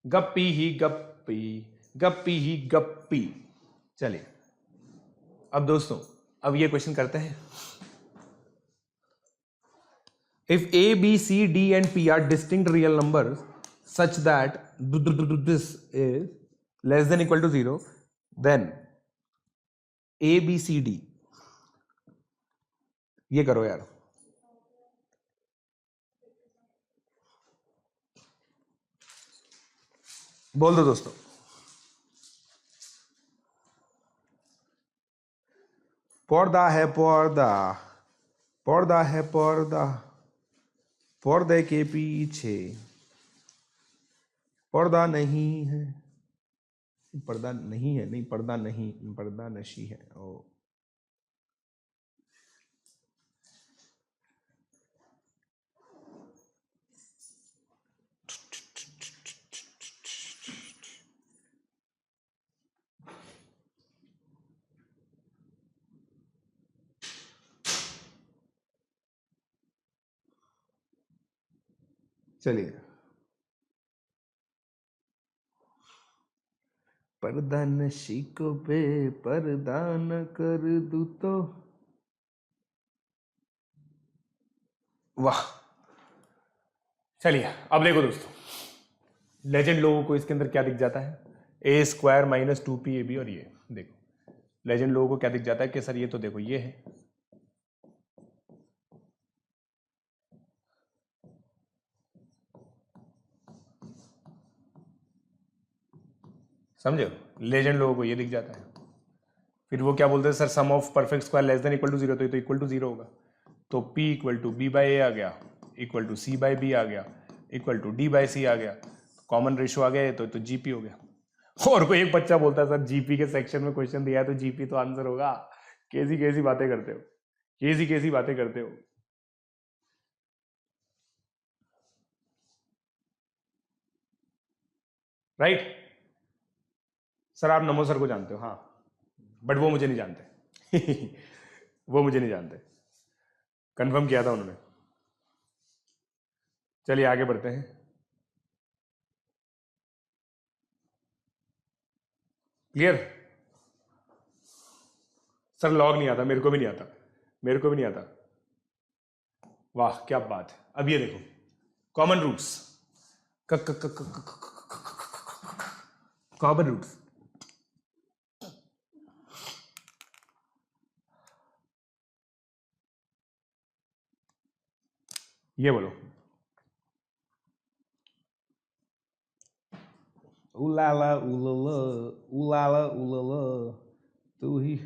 S2: गप्पी ही गप्पी, गप्पी ही गप्पी। चलिए अब दोस्तों, अब ये क्वेश्चन करते हैं। If a b c d and p are distinct real numbers such that this is less than equal to 0, then a b c d, ये करो यार, बोल दो दोस्तों। पर्दा है पर्दा, पर्दा है पर्दा, पर्दे के पीछे पर्दा नहीं है, पर्दा नहीं है, नहीं पर्दा नहीं, पर्दा नशी है। ओ चलिए, पर्दा नशी को बेपर्दा न कर दूं तो, वाह। चलिए अब देखो दोस्तों, लेजेंड लोगों को इसके अंदर क्या दिख जाता है, ए स्क्वायर माइनस 2p ab, और ये देखो लेजेंड लोगों को क्या दिख जाता है कि सर ये तो देखो ये है, समझे, लेजेंड लोगों को ये दिख जाता है। फिर वो क्या बोलते हैं, sir sum of perfect square less than equal to 0, तो ये तो इक्वल टू 0 होगा, तो p equal to b by A आ गया, equal to c by B आ गया, equal to d by C आ गया, कॉमन रेशियो आ गया, तो जीपी हो गया। और कोई एक बच्चा बोलता है सर जीपी के सेक्शन में क्वेश्चन दिया है तो जीपी तो आंसर होगा। कैसी कैसी बातें करते हो, कैसी कैसी बातें करते हो। राइट सर, आप नमो सर को जानते हो, हाँ, बट वो मुझे नहीं जानते वो मुझे नहीं जानते, कंफर्म किया था उन्होंने। चलिए आगे बढ़ते हैं। क्लियर, सर लॉग नहीं आता, मेरे को भी नहीं आता, मेरे को भी नहीं आता। वाह क्या बात है। अब ये देखो कॉमन रूट्स, कॉमन रूट्स, ये बोलो, उलाला उलाला, उलाला उलाला, तू ही।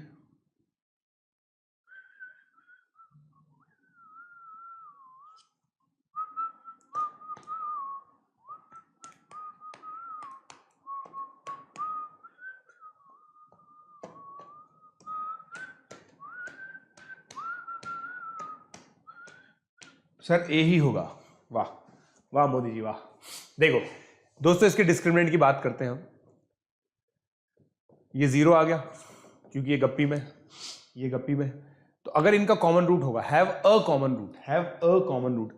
S2: सर ए ही होगा, वाह वाह मोदी जी वाह। देखो दोस्तों, इसके डिस्क्रिमिनेंट की बात करते हैं हम। ये 0 आ गया क्योंकि ये गप्पी में, ये गप्पी में, तो अगर इनका कॉमन रूट होगा, have a common root, have a common root,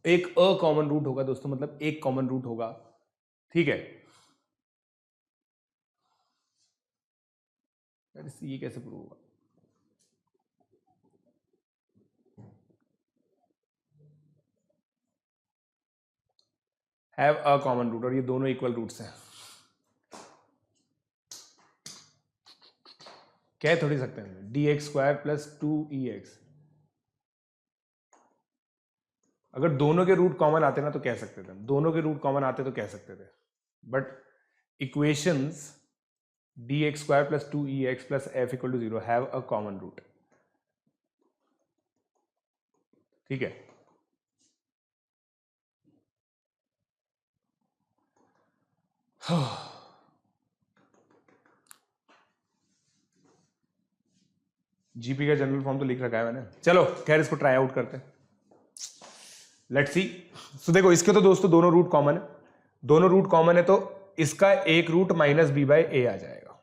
S2: एक अ कॉमन रूट होगा दोस्तों, मतलब एक कॉमन रूट होगा, ठीक है। ये कैसे प्रूव होगा, हैव अ कॉमन रूट, और ये दोनों इक्वल रूट्स हैं, कह थोड़ी सकते हैं D x square plus 2EX। अगर दोनों के रूट कॉमन आते ना तो कह सकते थे, दोनों के रूट कॉमन आते तो कह सकते थे, but equations d x square plus 2EX plus f equal to 0 have a common root. ठीक है, जीपी का जनरल फॉर्म तो लिख रखा है मैंने, चलो खैर इसको ट्राई आउट करते हैं, लेट्स सी। सो देखो इसके तो दोस्तों दोनों रूट कॉमन है, दोनों रूट कॉमन है तो इसका एक root minus B by A आ जाएगा,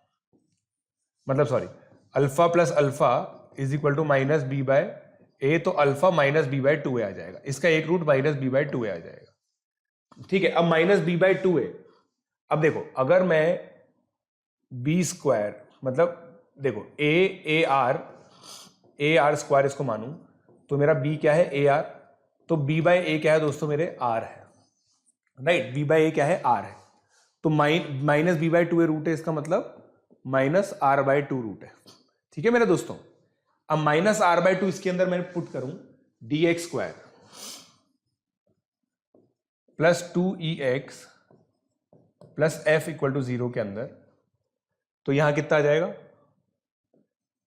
S2: मतलब sorry alpha plus alpha is equal to minus B by A, तो alpha minus B by 2a आ जाएगा, इसका एक root minus B by 2a आ जाएगा। ठीक है, अब माइनस बी बाय 2a, अब देखो अगर मैं बी स्क्वायर मतलब देखो ए आर स्क्वायर इसको मानूं तो मेरा बी क्या है ए आर, तो बी बाय ए क्या है दोस्तों मेरे आर है, राइट, बी बाय ए क्या है आर है, तो minus B by 2a root है, इसका मतलब माइनस आर बाय 2 रूट है। ठीक है मेरे दोस्तों, अब माइनस आर बाय 2 इसके अंदर मैं पुट करूं d x square plus 2EX plus f equal to 0 के अंदर, तो यहां कितना आ जाएगा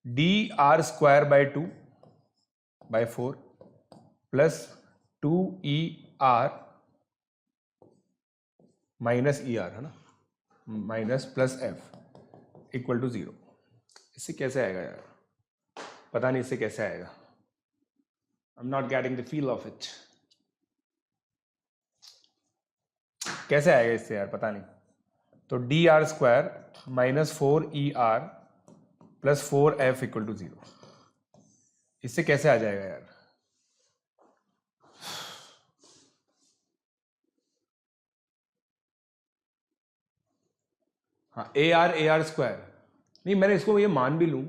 S2: d r square by 2 by 4 plus 2ER minus ER है ना, minus plus f equal to 0। इससे कैसे आएगा यार, पता नहीं इससे कैसे आएगा, I am not getting the feel of it, कैसे आएगा इससे यार पता नहीं। तो d r square minus 4ER plus 4F equal to 0, इससे कैसे आ जाएगा यार, हाँ ए आर स्क्वायर, नहीं मैंने इसको ये मान भी लूं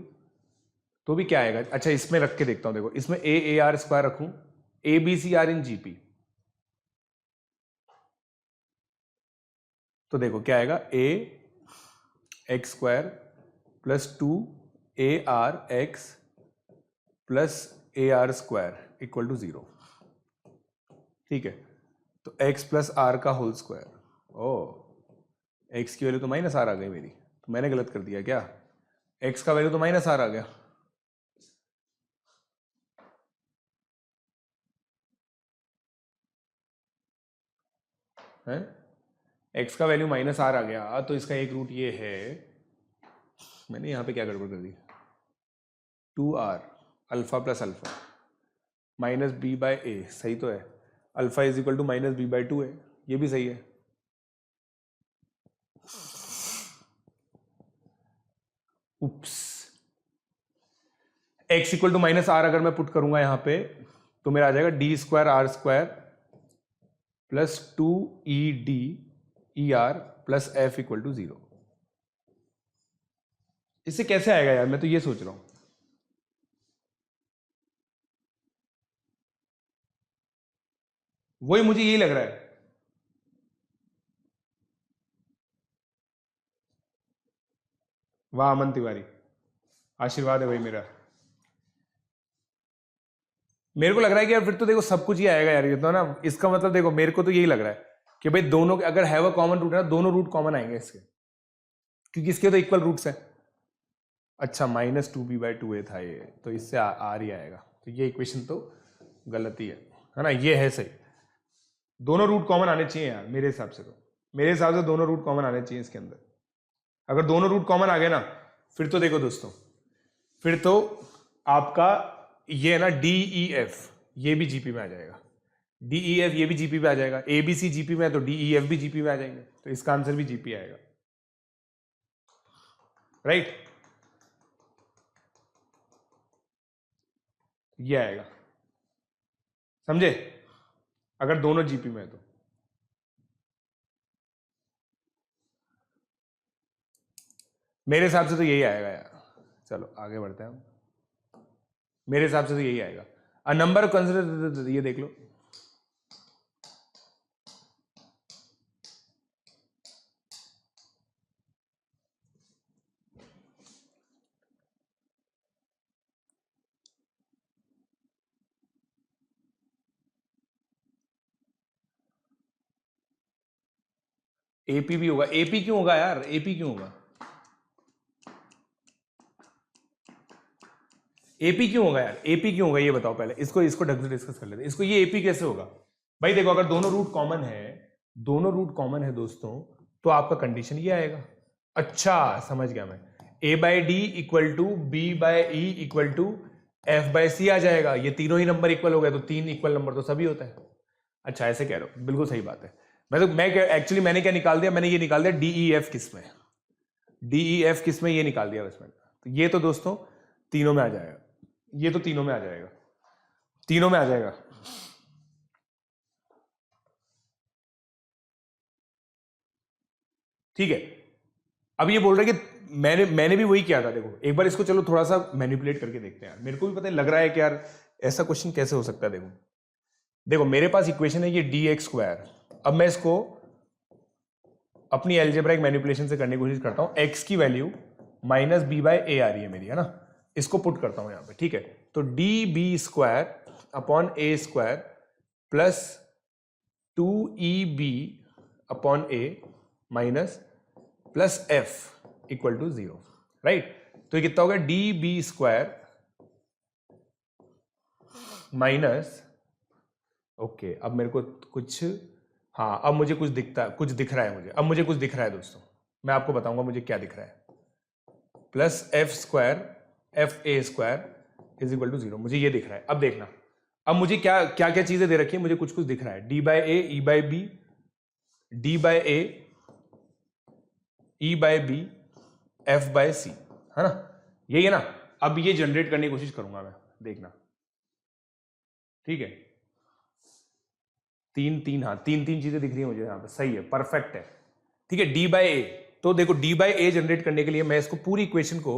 S2: तो भी क्या आएगा, अच्छा इसमें रख के देखता हूं, देखो इसमें ए आर स्क्वायर रखूं, ABCR इन जीपी, तो देखो क्या आएगा A x square plus 2ARX plus AR square equal to 0। ठीक है, तो x प्लस आर का होल स्क्वायर, ओ x की वैल्यू तो माइनस आर आ गई मेरी, तो मैंने गलत कर दिया क्या, x का वैल्यू तो माइनस आर आ गया, है x का वैल्यू माइनस आर आ गया, तो इसका एक रूट ये है, मैंने यहां पे क्या गड़बड़ कर दी, 2R alpha plus alpha minus B by A, सही तो है, alpha is equal to minus B by 2 है, ये भी सही है, oops, x equal to minus R अगर मैं पुट करूंगा यहां पे तो मेरा आ जाएगा d square r square plus 2ED ER plus f equal to 0। इससे कैसे आएगा यार, मैं तो ये सोच रहा हूं, वही मुझे यही लग रहा है, वाह अमन तिवारी, आशीर्वाद है भाई मेरा, मेरे को लग रहा है कि यार फिर तो देखो सब कुछ ही आएगा यार, ये तो ना, इसका मतलब देखो मेरे को तो यही लग रहा है कि भाई दोनों अगर हैव अ कॉमन रूट है ना, दोनों रूट कॉमन आएंगे इसके, क्योंकि इसके तो इक्वल रूट्स है। अच्छा माइनस 2b/2a था ये, तो इससे आर ही आएगा, तो ये इक्वेशन तो गलत ही है ना, ये है सही, दोनों रूट कॉमन आने चाहिए यार मेरे हिसाब से, तो मेरे हिसाब से दोनों रूट कॉमन आने चाहिए इसके अंदर, अगर दोनों रूट कॉमन आ गए ना फिर तो देखो दोस्तों, फिर तो आपका ये है ना DEF ये भी जीपी में आ जाएगा, DEF ये भी जीपी में आ जाएगा, ABC जीपी में है तो DEF भी जीपी में आ जाएंगे, तो इसका आंसर भी जीपी आएगा, राइट, ये आएगा, समझे, अगर दोनों जीपी में है तो। मेरे हिसाब से तो यही आएगा यार, चलो आगे बढ़ते हैं हम, मेरे हिसाब से तो यही आएगा, अ नंबर कंसिडर, ये देख लो, एपी भी होगा। एपी क्यों होगा यार, एपी क्यों होगा, एपी क्यों होगा यार, एपी क्यों होगा ये बताओ पहले, इसको ढंग से डिस्कस कर लेते हैं। इसको ये एपी कैसे होगा भाई, देखो अगर दोनों रूट कॉमन है, दोनों रूट कॉमन है दोस्तों, तो आपका कंडीशन ये आएगा। अच्छा समझ गया मैं, A by D equal to B by E equal to F by C आ जाएगा। ये तीनों ही नंबर इक्वल हो गए, तो तीन इक्वल नंबर तो सभी होता है। अच्छा ऐसे कह रहे हो, बिल्कुल सही बात है। मैं एक्चुअली मैंने क्या निकाल दिया, मैंने ये निकाल दिया डी ई एफ किस में, डी ई एफ किस में, ये निकाल दिया बस मैंने। तो ये तो दोस्तों तीनों में आ जाएगा, ये तो तीनों में आ जाएगा, तीनों में आ जाएगा। ठीक है, अब ये बोल रहे कि मैंने भी वही किया था। देखो एक बार इसको चलो थोड़ा सा मैनिपुलेट करके देखते हैं यार, मेरे को भी पता है, लग रहा है कि यार ऐसा क्वेश्चन कैसे हो सकता है। देखो देखो मेरे पास इक्वेशन है ये डी एक्स स्क्वायर। अब मैं इसको अपनी एल्जेब्राइक मैनिपुलेशन से करने की कोशिश करता हूं। एक्स की वैल्यू माइनस बी बाय ए आ रही है मेरी, है ना, इसको पुट करता हूं यहां पे। ठीक है, तो d b square upon a square plus 2EB upon a minus plus f equal to 0, right. तो ये कितना हो गया, d b square minus, okay अब मेरे को कुछ, हाँ अब मुझे कुछ दिख रहा है मुझे, अब मुझे कुछ दिख रहा है दोस्तों, मैं आपको बताऊंगा मुझे क्या दिख रहा है। Plus f square f a square is equal to 0, मुझे ये दिख रहा है। अब देखना, अब मुझे क्या क्या क्या चीजें दे रखी है, मुझे कुछ कुछ दिख रहा है, D by A E by B, D by A E by B F by C, है ना, यही है ना। अब ये जनरेट करने की कोशिश करूंगा मैं, देखना। ठीक है, तीन तीन, हाँ तीन तीन चीजें दिख रही है मुझे यहाँ पे, सही है, परफेक्ट है। ठीक है, डी बाय ए, तो देखो डी बाय ए जनरेट करने के लिए मैं इसको पूरी इक्वेशन को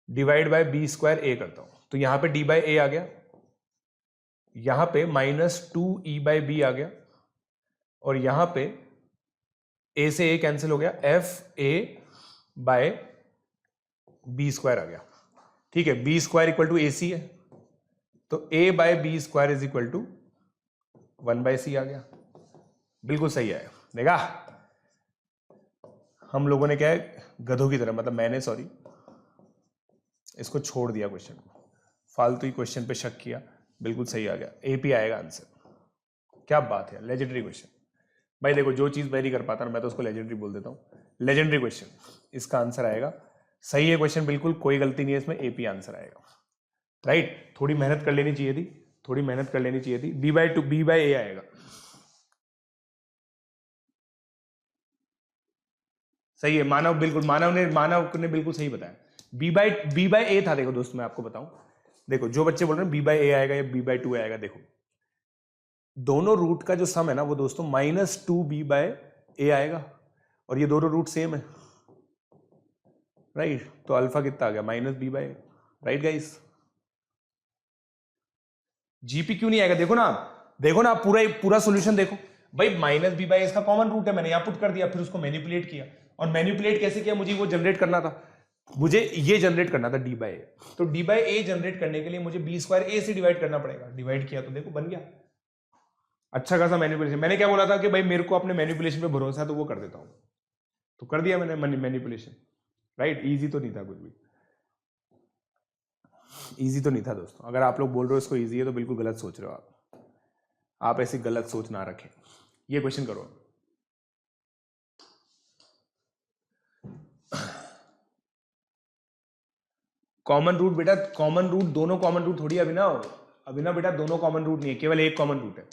S2: डिवाइड बाय बी स्क्वायर ए करता हूं। तो यहां पे डी बाय ए आ गया, यहां पे -2E/b आ गया, और यहां पे ए से ए कैंसिल हो गया, F A by B square आ गया। ठीक है, B square equal to A C है, तो A by B square is equal to 1/c आ गया। बिल्कुल सही है, देखा हम लोगों ने क्या है, गधों की तरह, मतलब मैंने सॉरी इसको छोड़ दिया क्वेश्चन को, फालतू ही क्वेश्चन पे शक किया, बिल्कुल सही आ गया, एपी आएगा आंसर। क्या बात है, लेजेंडरी क्वेश्चन। भाई देखो जो चीज मैं नहीं कर पाता ना, मैं तो उसको लेजेंडरी बोल देता हूँ, लेजेंडरी क्वेश्चन, इसका आंसर आएगा। सही है क्वेश्चन, बिल्कुल कोई गलती नहीं है इसमें, एपी आंसर आएगा, राइट। थोड़ी मेहनत कर लेनी चाहिए थी, थोड़ी मेहनत कर लेनी चाहिए थी। बी बाय ए आएगा, सही है। मानव बिल्कुल, मानव ने बिल्कुल सही बताया, बी बाय ए था। देखो दोस्त मैं आपको बताऊं, देखो जो बच्चे बोल रहे हैं बी बाय ए आएगा या बी बाय 2 आएगा, देखो दोनों रूट का जो सम है ना वो दोस्तों -2B/a आएगा, और ये दोनों रूट सेम है, राइट। तो अल्फा कितना आ गया, -b/a, राइट गाइस। जीपी क्यों नहीं आएगा, देखो ना आप, देखो ना आप, पूरा सोल्यूशन देखो भाई, -b/a इसका कॉमन रूट है, मैंने यहां पुट कर दिया, फिर उसको मैनिपुलेट किया, और मैनिपुलेट कैसे किया, मुझे वो जनरेट करना था, मुझे ये जनरेट करना था d/a। तो d/a जनरेट करने के लिए मुझे b स्क्वायर a से डिवाइड करना पड़ेगा, डिवाइड किया तो देखो बन गया, अच्छा खासा मैनिपुलेशन। मैंने क्या बोला था कि भाई मेरे को अपने मैनिपुलेशन पे भरोसा है तो वो कर देता हूं, तो कर दिया मैंने मैनिपुलेशन, राइट। इजी तो नहीं था कुछ भी, इजी तो नहीं था दोस्तों। अगर आप लोग बोल रहे हो इसको इजी है तो बिल्कुल गलत सोच रहे हो आप ऐसी गलत सोच ना रखें। ये क्वेश्चन करो, कॉमन रूट बेटा, कॉमन रूट, दोनों कॉमन रूट थोड़ी, अभिनव अभिनव बेटा दोनों कॉमन रूट नहीं है, केवल एक कॉमन रूट है।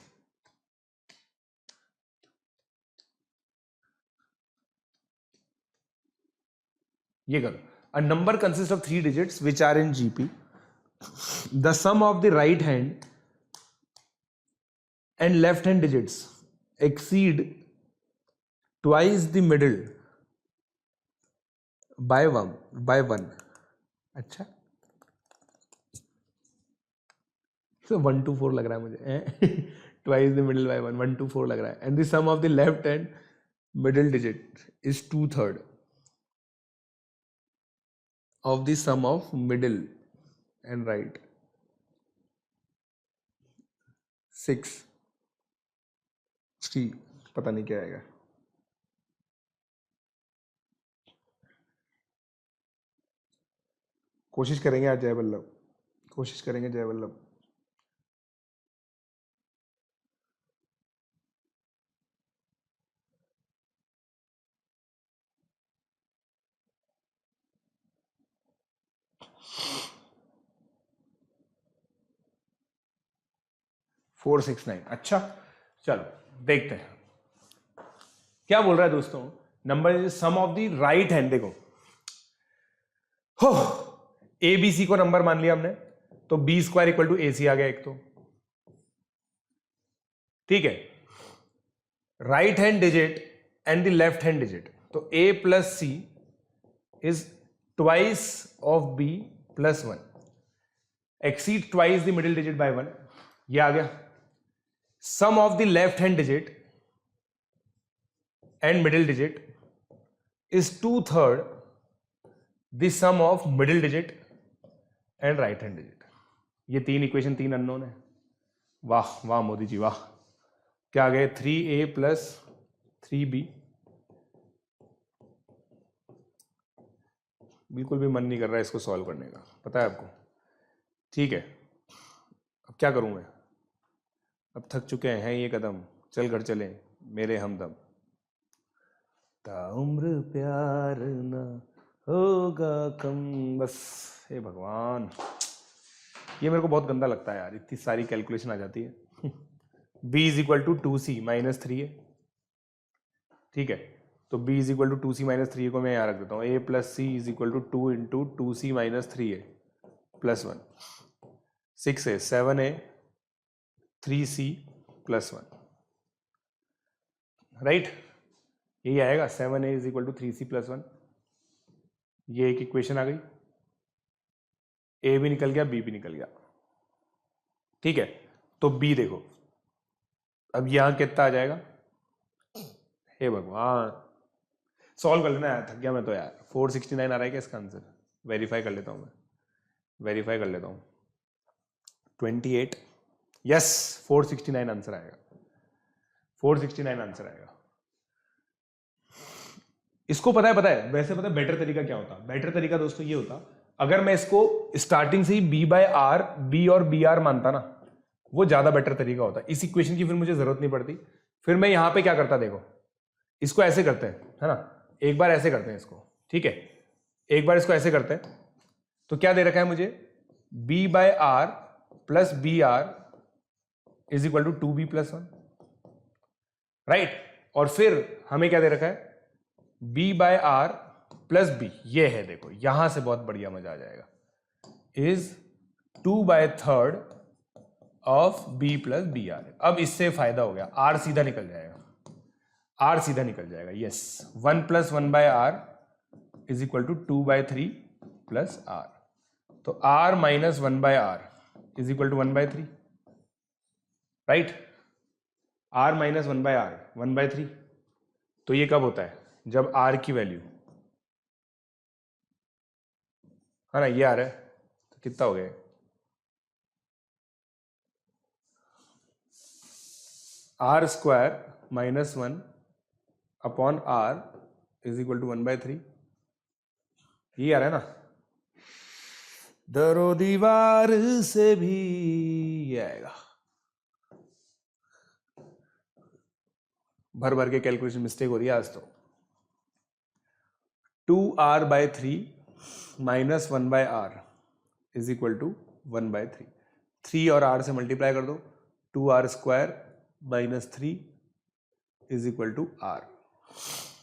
S2: ये करो, a number consist of 3 digits which are in GP, the sum of the right hand and left hand digits exceed twice the middle by one. अच्छा तो 1 to 4 लग रहा है मुझे, twice the middle by 1 to 4 लग रहा है, and the sum of the left hand middle digit is 2/3 of the sum of middle and right 6 3, पता नहीं क्या आएगा। कोशिश करेंगे आज जय वल्लभ, कोशिश करेंगे जय वल्लभ। फोर सिक्स नाइन, अच्छा चलो देखते हैं क्या बोल रहा है दोस्तों। Number is sum of the right hand, देखो हो ए बी सी को नंबर मान लिया हमने, तो B square equal to A C आ गया एक, तो ठीक है। Right hand digit and the left hand digit, तो A plus C is twice of B plus one, exceed twice the middle digit by one, ये आ गया। Sum of the left hand digit and middle digit is 2/3 the sum of middle digit and right hand digit। ये तीन equation, तीन unknown है। वाह वाह मोदी जी वाह, क्या आ गए 3a प्लस 3b। बिल्कुल भी मन नहीं कर रहा है इसको सॉल्व करने का, पता है आपको, ठीक है। अब क्या करूं मैं, अब थक चुके हैं ये कदम, चल कर चले मेरे हमदम, ताउम्र प्यार ना होगा कम, बस हे भगवान। ये मेरे को बहुत गंदा लगता है यार, इतनी सारी कैलकुलेशन आ जाती है। b is equal to 2c minus 3 है, ठीक है। तो b is equal to 2c minus 3 को मैं यहाँ रख देता हूँ, a plus C is equal to 2 into 2c minus 3 है प्लस 1, 6 है 7 है 3c प्लस 1, राइट, यही आएगा 7a is equal to 3c plus 1। ये एक इक्वेशन आ गई, a भी निकल गया b भी निकल गया, ठीक है। तो b देखो अब यहां कितना आ जाएगा, हे भगवान सॉल्व कर लेना यार, थक गया मैं तो यार। 469 आ रहा है क्या इसका आंसर, वेरीफाई कर लेता हूं मैं, वेरीफाई कर लेता हूं। 28, यस 469 आंसर आएगा, 469 आंसर आएगा। इसको पता है वैसे पता है बेटर तरीका क्या होता, बेटर तरीका दोस्तों ये होता, अगर मैं इसको स्टार्टिंग से ही बी बाय आर, बी और बी आर मानता ना, वो ज्यादा बेटर तरीका होता। इस इक्वेशन की फिर मुझे जरूरत नहीं पड़ती, फिर मैं यहां पे क्या करता, देखो इसको ऐसे करते हैं, है ना, एक बार ऐसे करते हैं इसको, ठीक है, एक बार इसको ऐसे करते हैं, तो क्या दे रखा है मुझे, b by r plus b r is equal to 2b plus 1, right. और फिर हमें क्या दे रखा है, b by r plus b, ये है देखो, यहां से बहुत बढ़िया मजा आ जाएगा, is 2/3 of b plus b r. अब इससे फायदा हो गया, r सीधा निकल जाएगा, r सीधा निकल जाएगा, yes 1 plus 1 by r is equal to 2/3 plus r, तो r minus 1 by r is equal to 1/3, right, r minus 1 by r 1/3। तो ये कब होता है, जब r की वैल्यू, है ना, ये आ रहा है, तो कितना हो गया, r square minus 1 upon r is equal to 1/3, ये आ रहा है ना, दरो दीवार से भी ये आएगा। भर भर के कैलकुलेशन मिस्टेक हो रही है आज तो। 2r/3 minus 1/r is equal to 1/3, 3 और r से मल्टीप्लाई कर दो, 2r square minus 3 is equal to r,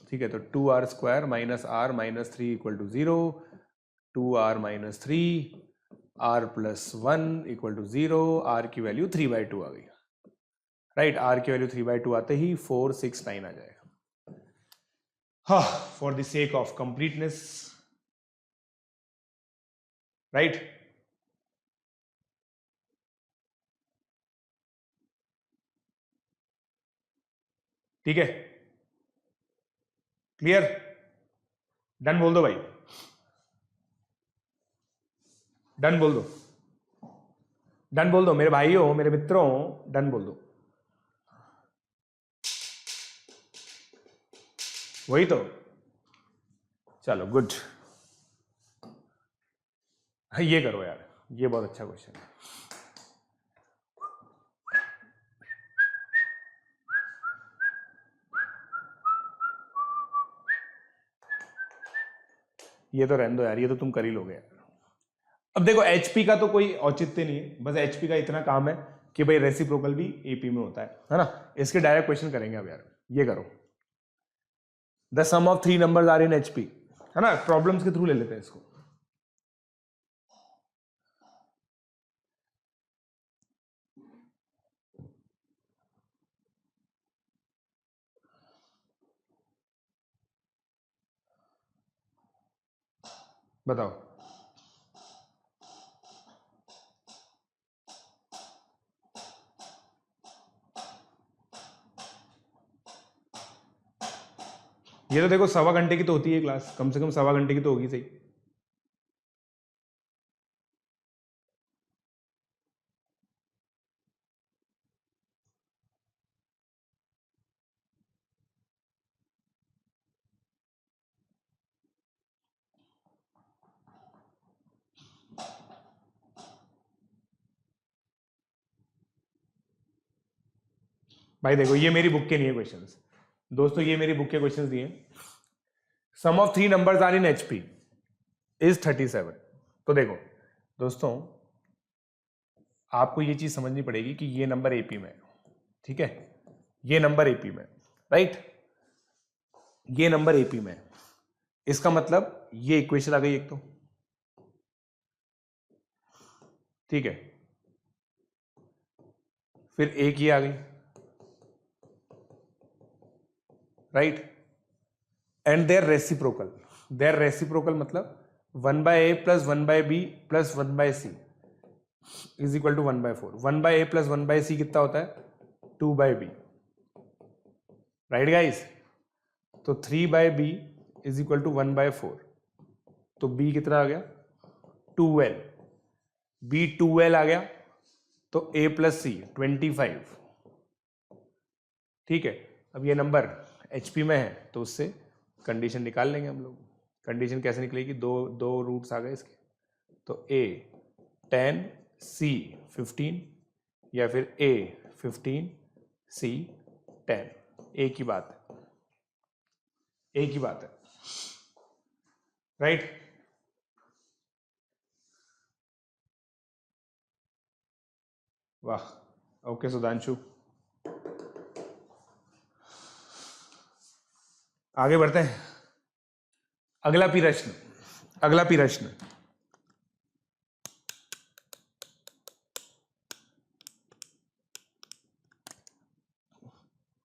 S2: ठीक है। तो 2r square minus r minus 3 equal to 0, 2r minus 3, r plus 1 equal to 0, r की वैल्यू 3/2 आ गई, राइट, r की वैल्यू 3/2 आते ही 469 आ जाएगा। हाँ, for the sake of completeness, right, ठीक है, क्लियर, डन बोल दो भाई, डन बोल दो, डन बोल दो मेरे भाइयों, मेरे मित्रों, डन बोल दो, वही तो, चलो गुड। ये करो यार, ये बहुत अच्छा क्वेश्चन है। ये तो रहने दो यार, ये तो तुम कर ही लोगे यार। अब देखो एचपी का तो कोई औचित्य नहीं है, बस एचपी का इतना काम है कि भाई रेसिप्रोकल भी एपी में होता है ना। इसके डायरेक्ट क्वेश्चन करेंगे अब यार। ये करो, the sum of 3 numbers are in HP, है ना। प्रॉब्लम्स के थ्रू ले लेते हैं इसको। बताओ। ये तो देखो 1.25 घंटे की तो होती है क्लास, कम से कम 1.25 घंटे की तो होगी सही। भाई देखो ये मेरी बुक के नहीं है क्वेश्चंस दोस्तों, ये मेरी बुक के क्वेश्चंस दिए। Sum of 3 numbers are in HP is 37। तो देखो दोस्तों, आपको ये चीज समझनी पड़ेगी कि ये नंबर एपी में है, ठीक है। ये नंबर एपी में, राइट, ये नंबर एपी में है। इसका मतलब ये इक्वेशन आ गई एक तो, ठीक है। फिर एक ये आ गई, right, and their reciprocal. Their reciprocal मतलब 1/a plus 1/b plus 1/c is equal to 1/4। 1/a plus 1/c कितना होता है? 2/b, right guys. तो 3/b इज इक्वल टू 1/4। तो b कितना आ गया? 2l। b 2l आ गया, तो a प्लस c 25, ठीक है। अब ये नंबर एचपी में है तो उससे कंडीशन निकाल लेंगे हम लोग। कंडीशन कैसे निकलेगी? दो रूट्स आ गए इसके, तो a 10 c 15 या फिर a 15 c 10, एक ही बात है, एक ही बात है, राइट। वाह, ओके सुधांशु, आगे बढ़ते हैं। अगला प्रश्न, अगला प्रश्न।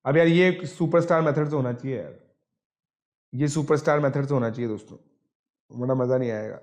S2: अब यार ये सुपरस्टार मेथड से होना चाहिए यार, ये सुपरस्टार मेथड से होना चाहिए दोस्तों, वरना मजा नहीं आएगा।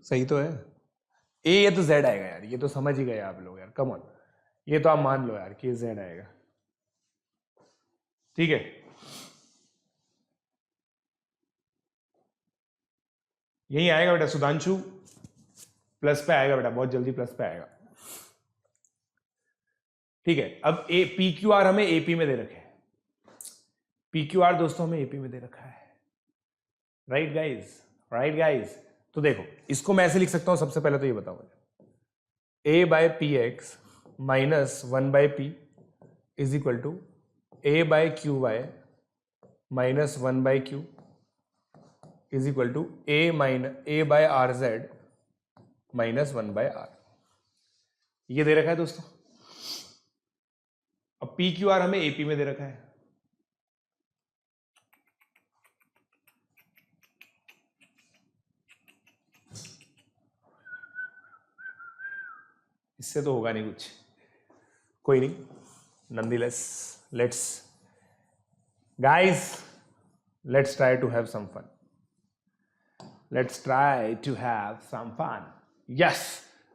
S2: सही तो है। ए ये तो जेड आएगा यार, ये तो समझ ही गए आप लोग यार, कम ऑन, ये तो आप मान लो यार कि जेड आएगा, ठीक है। यही आएगा बेटा सुधांशु, प्लस पे आएगा बेटा, बहुत जल्दी प्लस पे आएगा, ठीक है। अब ए पी क्यू आर हमें एपी में दे रखे हैं, पी क्यू आर दोस्तों हमें एपी में दे रखा है, राइट गाइज, राइट गाइज। तो देखो इसको मैं ऐसे लिख सकता हूं, सबसे पहले तो ये बताओ, a by p x minus 1/p is equal to a by q y minus 1/q is equal to a by r z minus 1/r। ये दे रखा है दोस्तों। अब PQR हमें AP में दे रखा है, इससे तो होगा नहीं कुछ, कोई नहीं, nonetheless let's guys let's try to have some fun, let's try to have some fun. yes,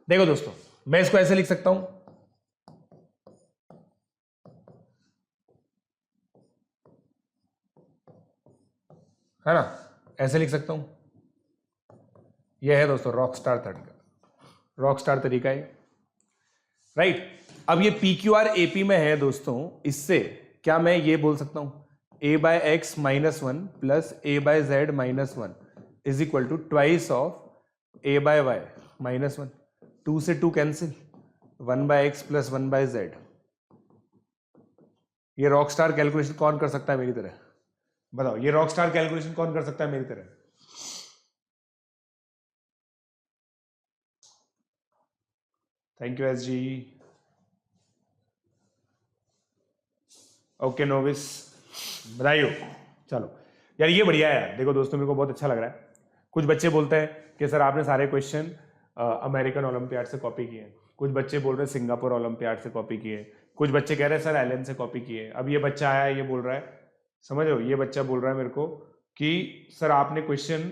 S2: देखो दोस्तों, मैं इसको ऐसे लिख सकता हूं, है ना, ऐसे लिख सकता हूं, यह है दोस्तों रॉकस्टार तरीका है, राइट। अब ये PQR AP में है दोस्तों, इससे क्या मैं ये बोल सकता हूं A/X -1 plus A/Z -1 is equal to twice of A/Y -1, 2 से 2 कैंसिल, 1/X प्लस 1/Z। ये रॉकस्टार कैलकुलेशन कौन कर सकता है मेरी तरह? बताओ, ये रॉकस्टार कैलकुलेशन कौन कर सकता है मेरी तरह? Thank you SG। Okay novice, बधाई हो। चलो यार, ये बढ़िया है यार, देखो दोस्तों मेरे को बहुत अच्छा लग रहा है। कुछ बच्चे बोलते हैं कि सर आपने सारे क्वेश्चन अमेरिकन ओलंपियाड से कॉपी किए, कुछ बच्चे बोल रहे हैं सिंगापुर ओलंपियाड से कॉपी किए, कुछ बच्चे कह रहे हैं सर एलन से कॉपी किए। अब ये बच्चा आया, ये बोल रहा है, समझ लो, ये बच्चा बोल रहा है मेरे को कि सर आपने क्वेश्चन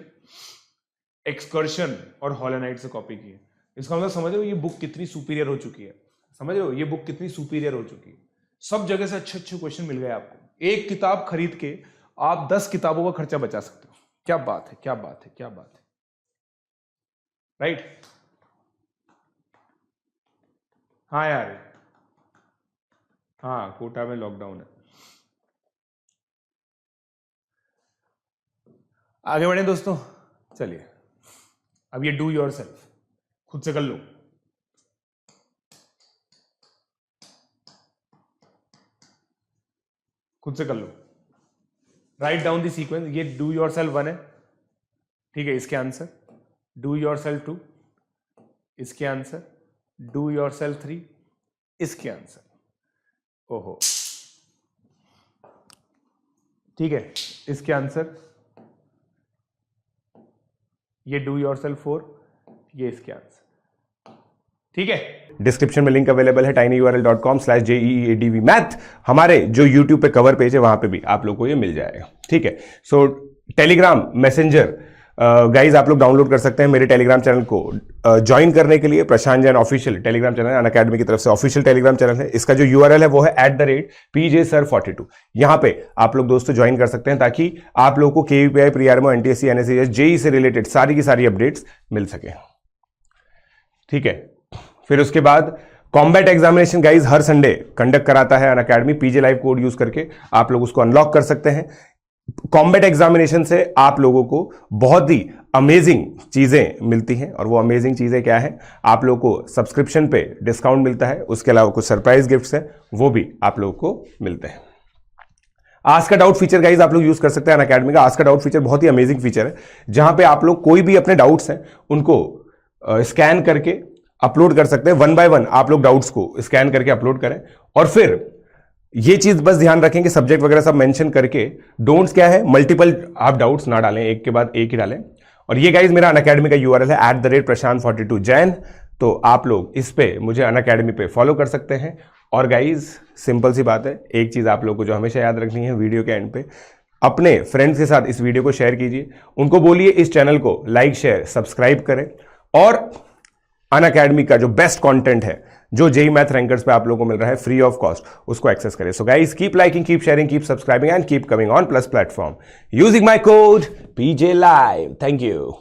S2: एक्सकर्शन और हॉलोनाइट से कॉपी किए। इसका मतलब समझ लो ये बुक कितनी सुपीरियर हो चुकी है, समझ लो ये बुक कितनी सुपीरियर हो चुकी है। सब जगह से अच्छे अच्छे क्वेश्चन मिल गए आपको, एक किताब खरीद के आप 10 किताबों का खर्चा बचा सकते हो। क्या बात है, क्या बात है, क्या बात है, राइट। हाँ यार, हाँ कोटा में लॉकडाउन है। आगे बढ़े दोस्तों, चलिए अब ये डू योरसेल्फ खुद से कर लो। खुद से कर लो, राइट डाउन द सीक्वेंस। ये डू योरसेल्फ 1 है, ठीक है, इसके आंसर डू योरसेल्फ 2, इसके आंसर डू योरसेल्फ 3, इसके आंसर, ओहो ठीक है, इसके आंसर ये डू योरसेल्फ 4, ये इसके आंसर, ठीक है। डिस्क्रिप्शन में लिंक अवेलेबल है tinyurl.com/JEEADV हमारे जो यूट्यूब पे कवर पेज है वहां पे भी आप लोग को ये मिल जाएगा, ठीक है। सो टेलीग्राम मैसेंजर गाइज आप लोग डाउनलोड कर सकते हैं। मेरे टेलीग्राम चैनल को ज्वाइन करने के लिए Prashant Jain official Telegram channel Unacademy की तरफ से ऑफिशियल टेलीग्राम चैनल है। इसका जो URL है वो है @PJSir42। यहां पे आप लोग दोस्तों ज्वाइन कर सकते हैं ताकि आप लोगों को KVPI, प्री-आर्मो, NTSC, NSCS, JEE से रिलेटेड सारी की सारी अपडेट्स मिल सके, ठीक है। फिर उसके बाद कॉम्बैट एग्जामिनेशन गाइज हर संडे कंडक्ट कराता है Unacademy. PJ live code use करके आप लोग उसको अनलॉक कर सकते हैं। कॉम्बैट एग्जामिनेशन से आप लोगों को बहुत ही अमेजिंग चीजें मिलती हैं, और वो अमेजिंग चीजें क्या है, आप लोगों को सब्सक्रिप्शन पे डिस्काउंट मिलता है, उसके अलावा कुछ सरप्राइज गिफ्ट्स हैं वो भी आप लोगों को मिलते हैं। आस्क का डाउट फीचर गाइज आप लोग यूज कर सकते हैं अनअकैडमी का। आस्क का डाउट फीचर बहुत ही अमेजिंग फीचर है, जहां पे आप लोग कोई भी अपने डाउट्स हैं उनको स्कैन करके अपलोड कर सकते हैं। 1 by 1 आप लोग डाउट्स को स्कैन करके अपलोड करें, और फिर ये चीज बस ध्यान रखें कि सब्जेक्ट वगैरह सब मेंशन करके, डोंट्स क्या है, मल्टीपल आप डाउट्स ना डालें, एक के बाद एक ही डालें। और ये गाइज मेरा अनअकैडमी का URL है @प्रशांत42 जैन। तो आप लोग इस पे मुझे अनअकैडमी पे फॉलो कर सकते हैं। और गाइज सिंपल सी बात है, एक चीज आप लोग को जो हमेशा याद रखनी है, वीडियो के एंड पे अपने फ्रेंड्स के साथ इस वीडियो को शेयर कीजिए, उनको बोलिए इस चैनल को लाइक, शेयर, सब्सक्राइब करें, और अनअकैडमी का जो बेस्ट कंटेंट है, जो JEE मैथ रैंकर्स पे आप लोगों को मिल रहा है फ्री ऑफ कॉस्ट, उसको एक्सेस करें। So guys keep liking, keep sharing, keep subscribing and keep coming on plus platform using my code PJ Live। Thank you.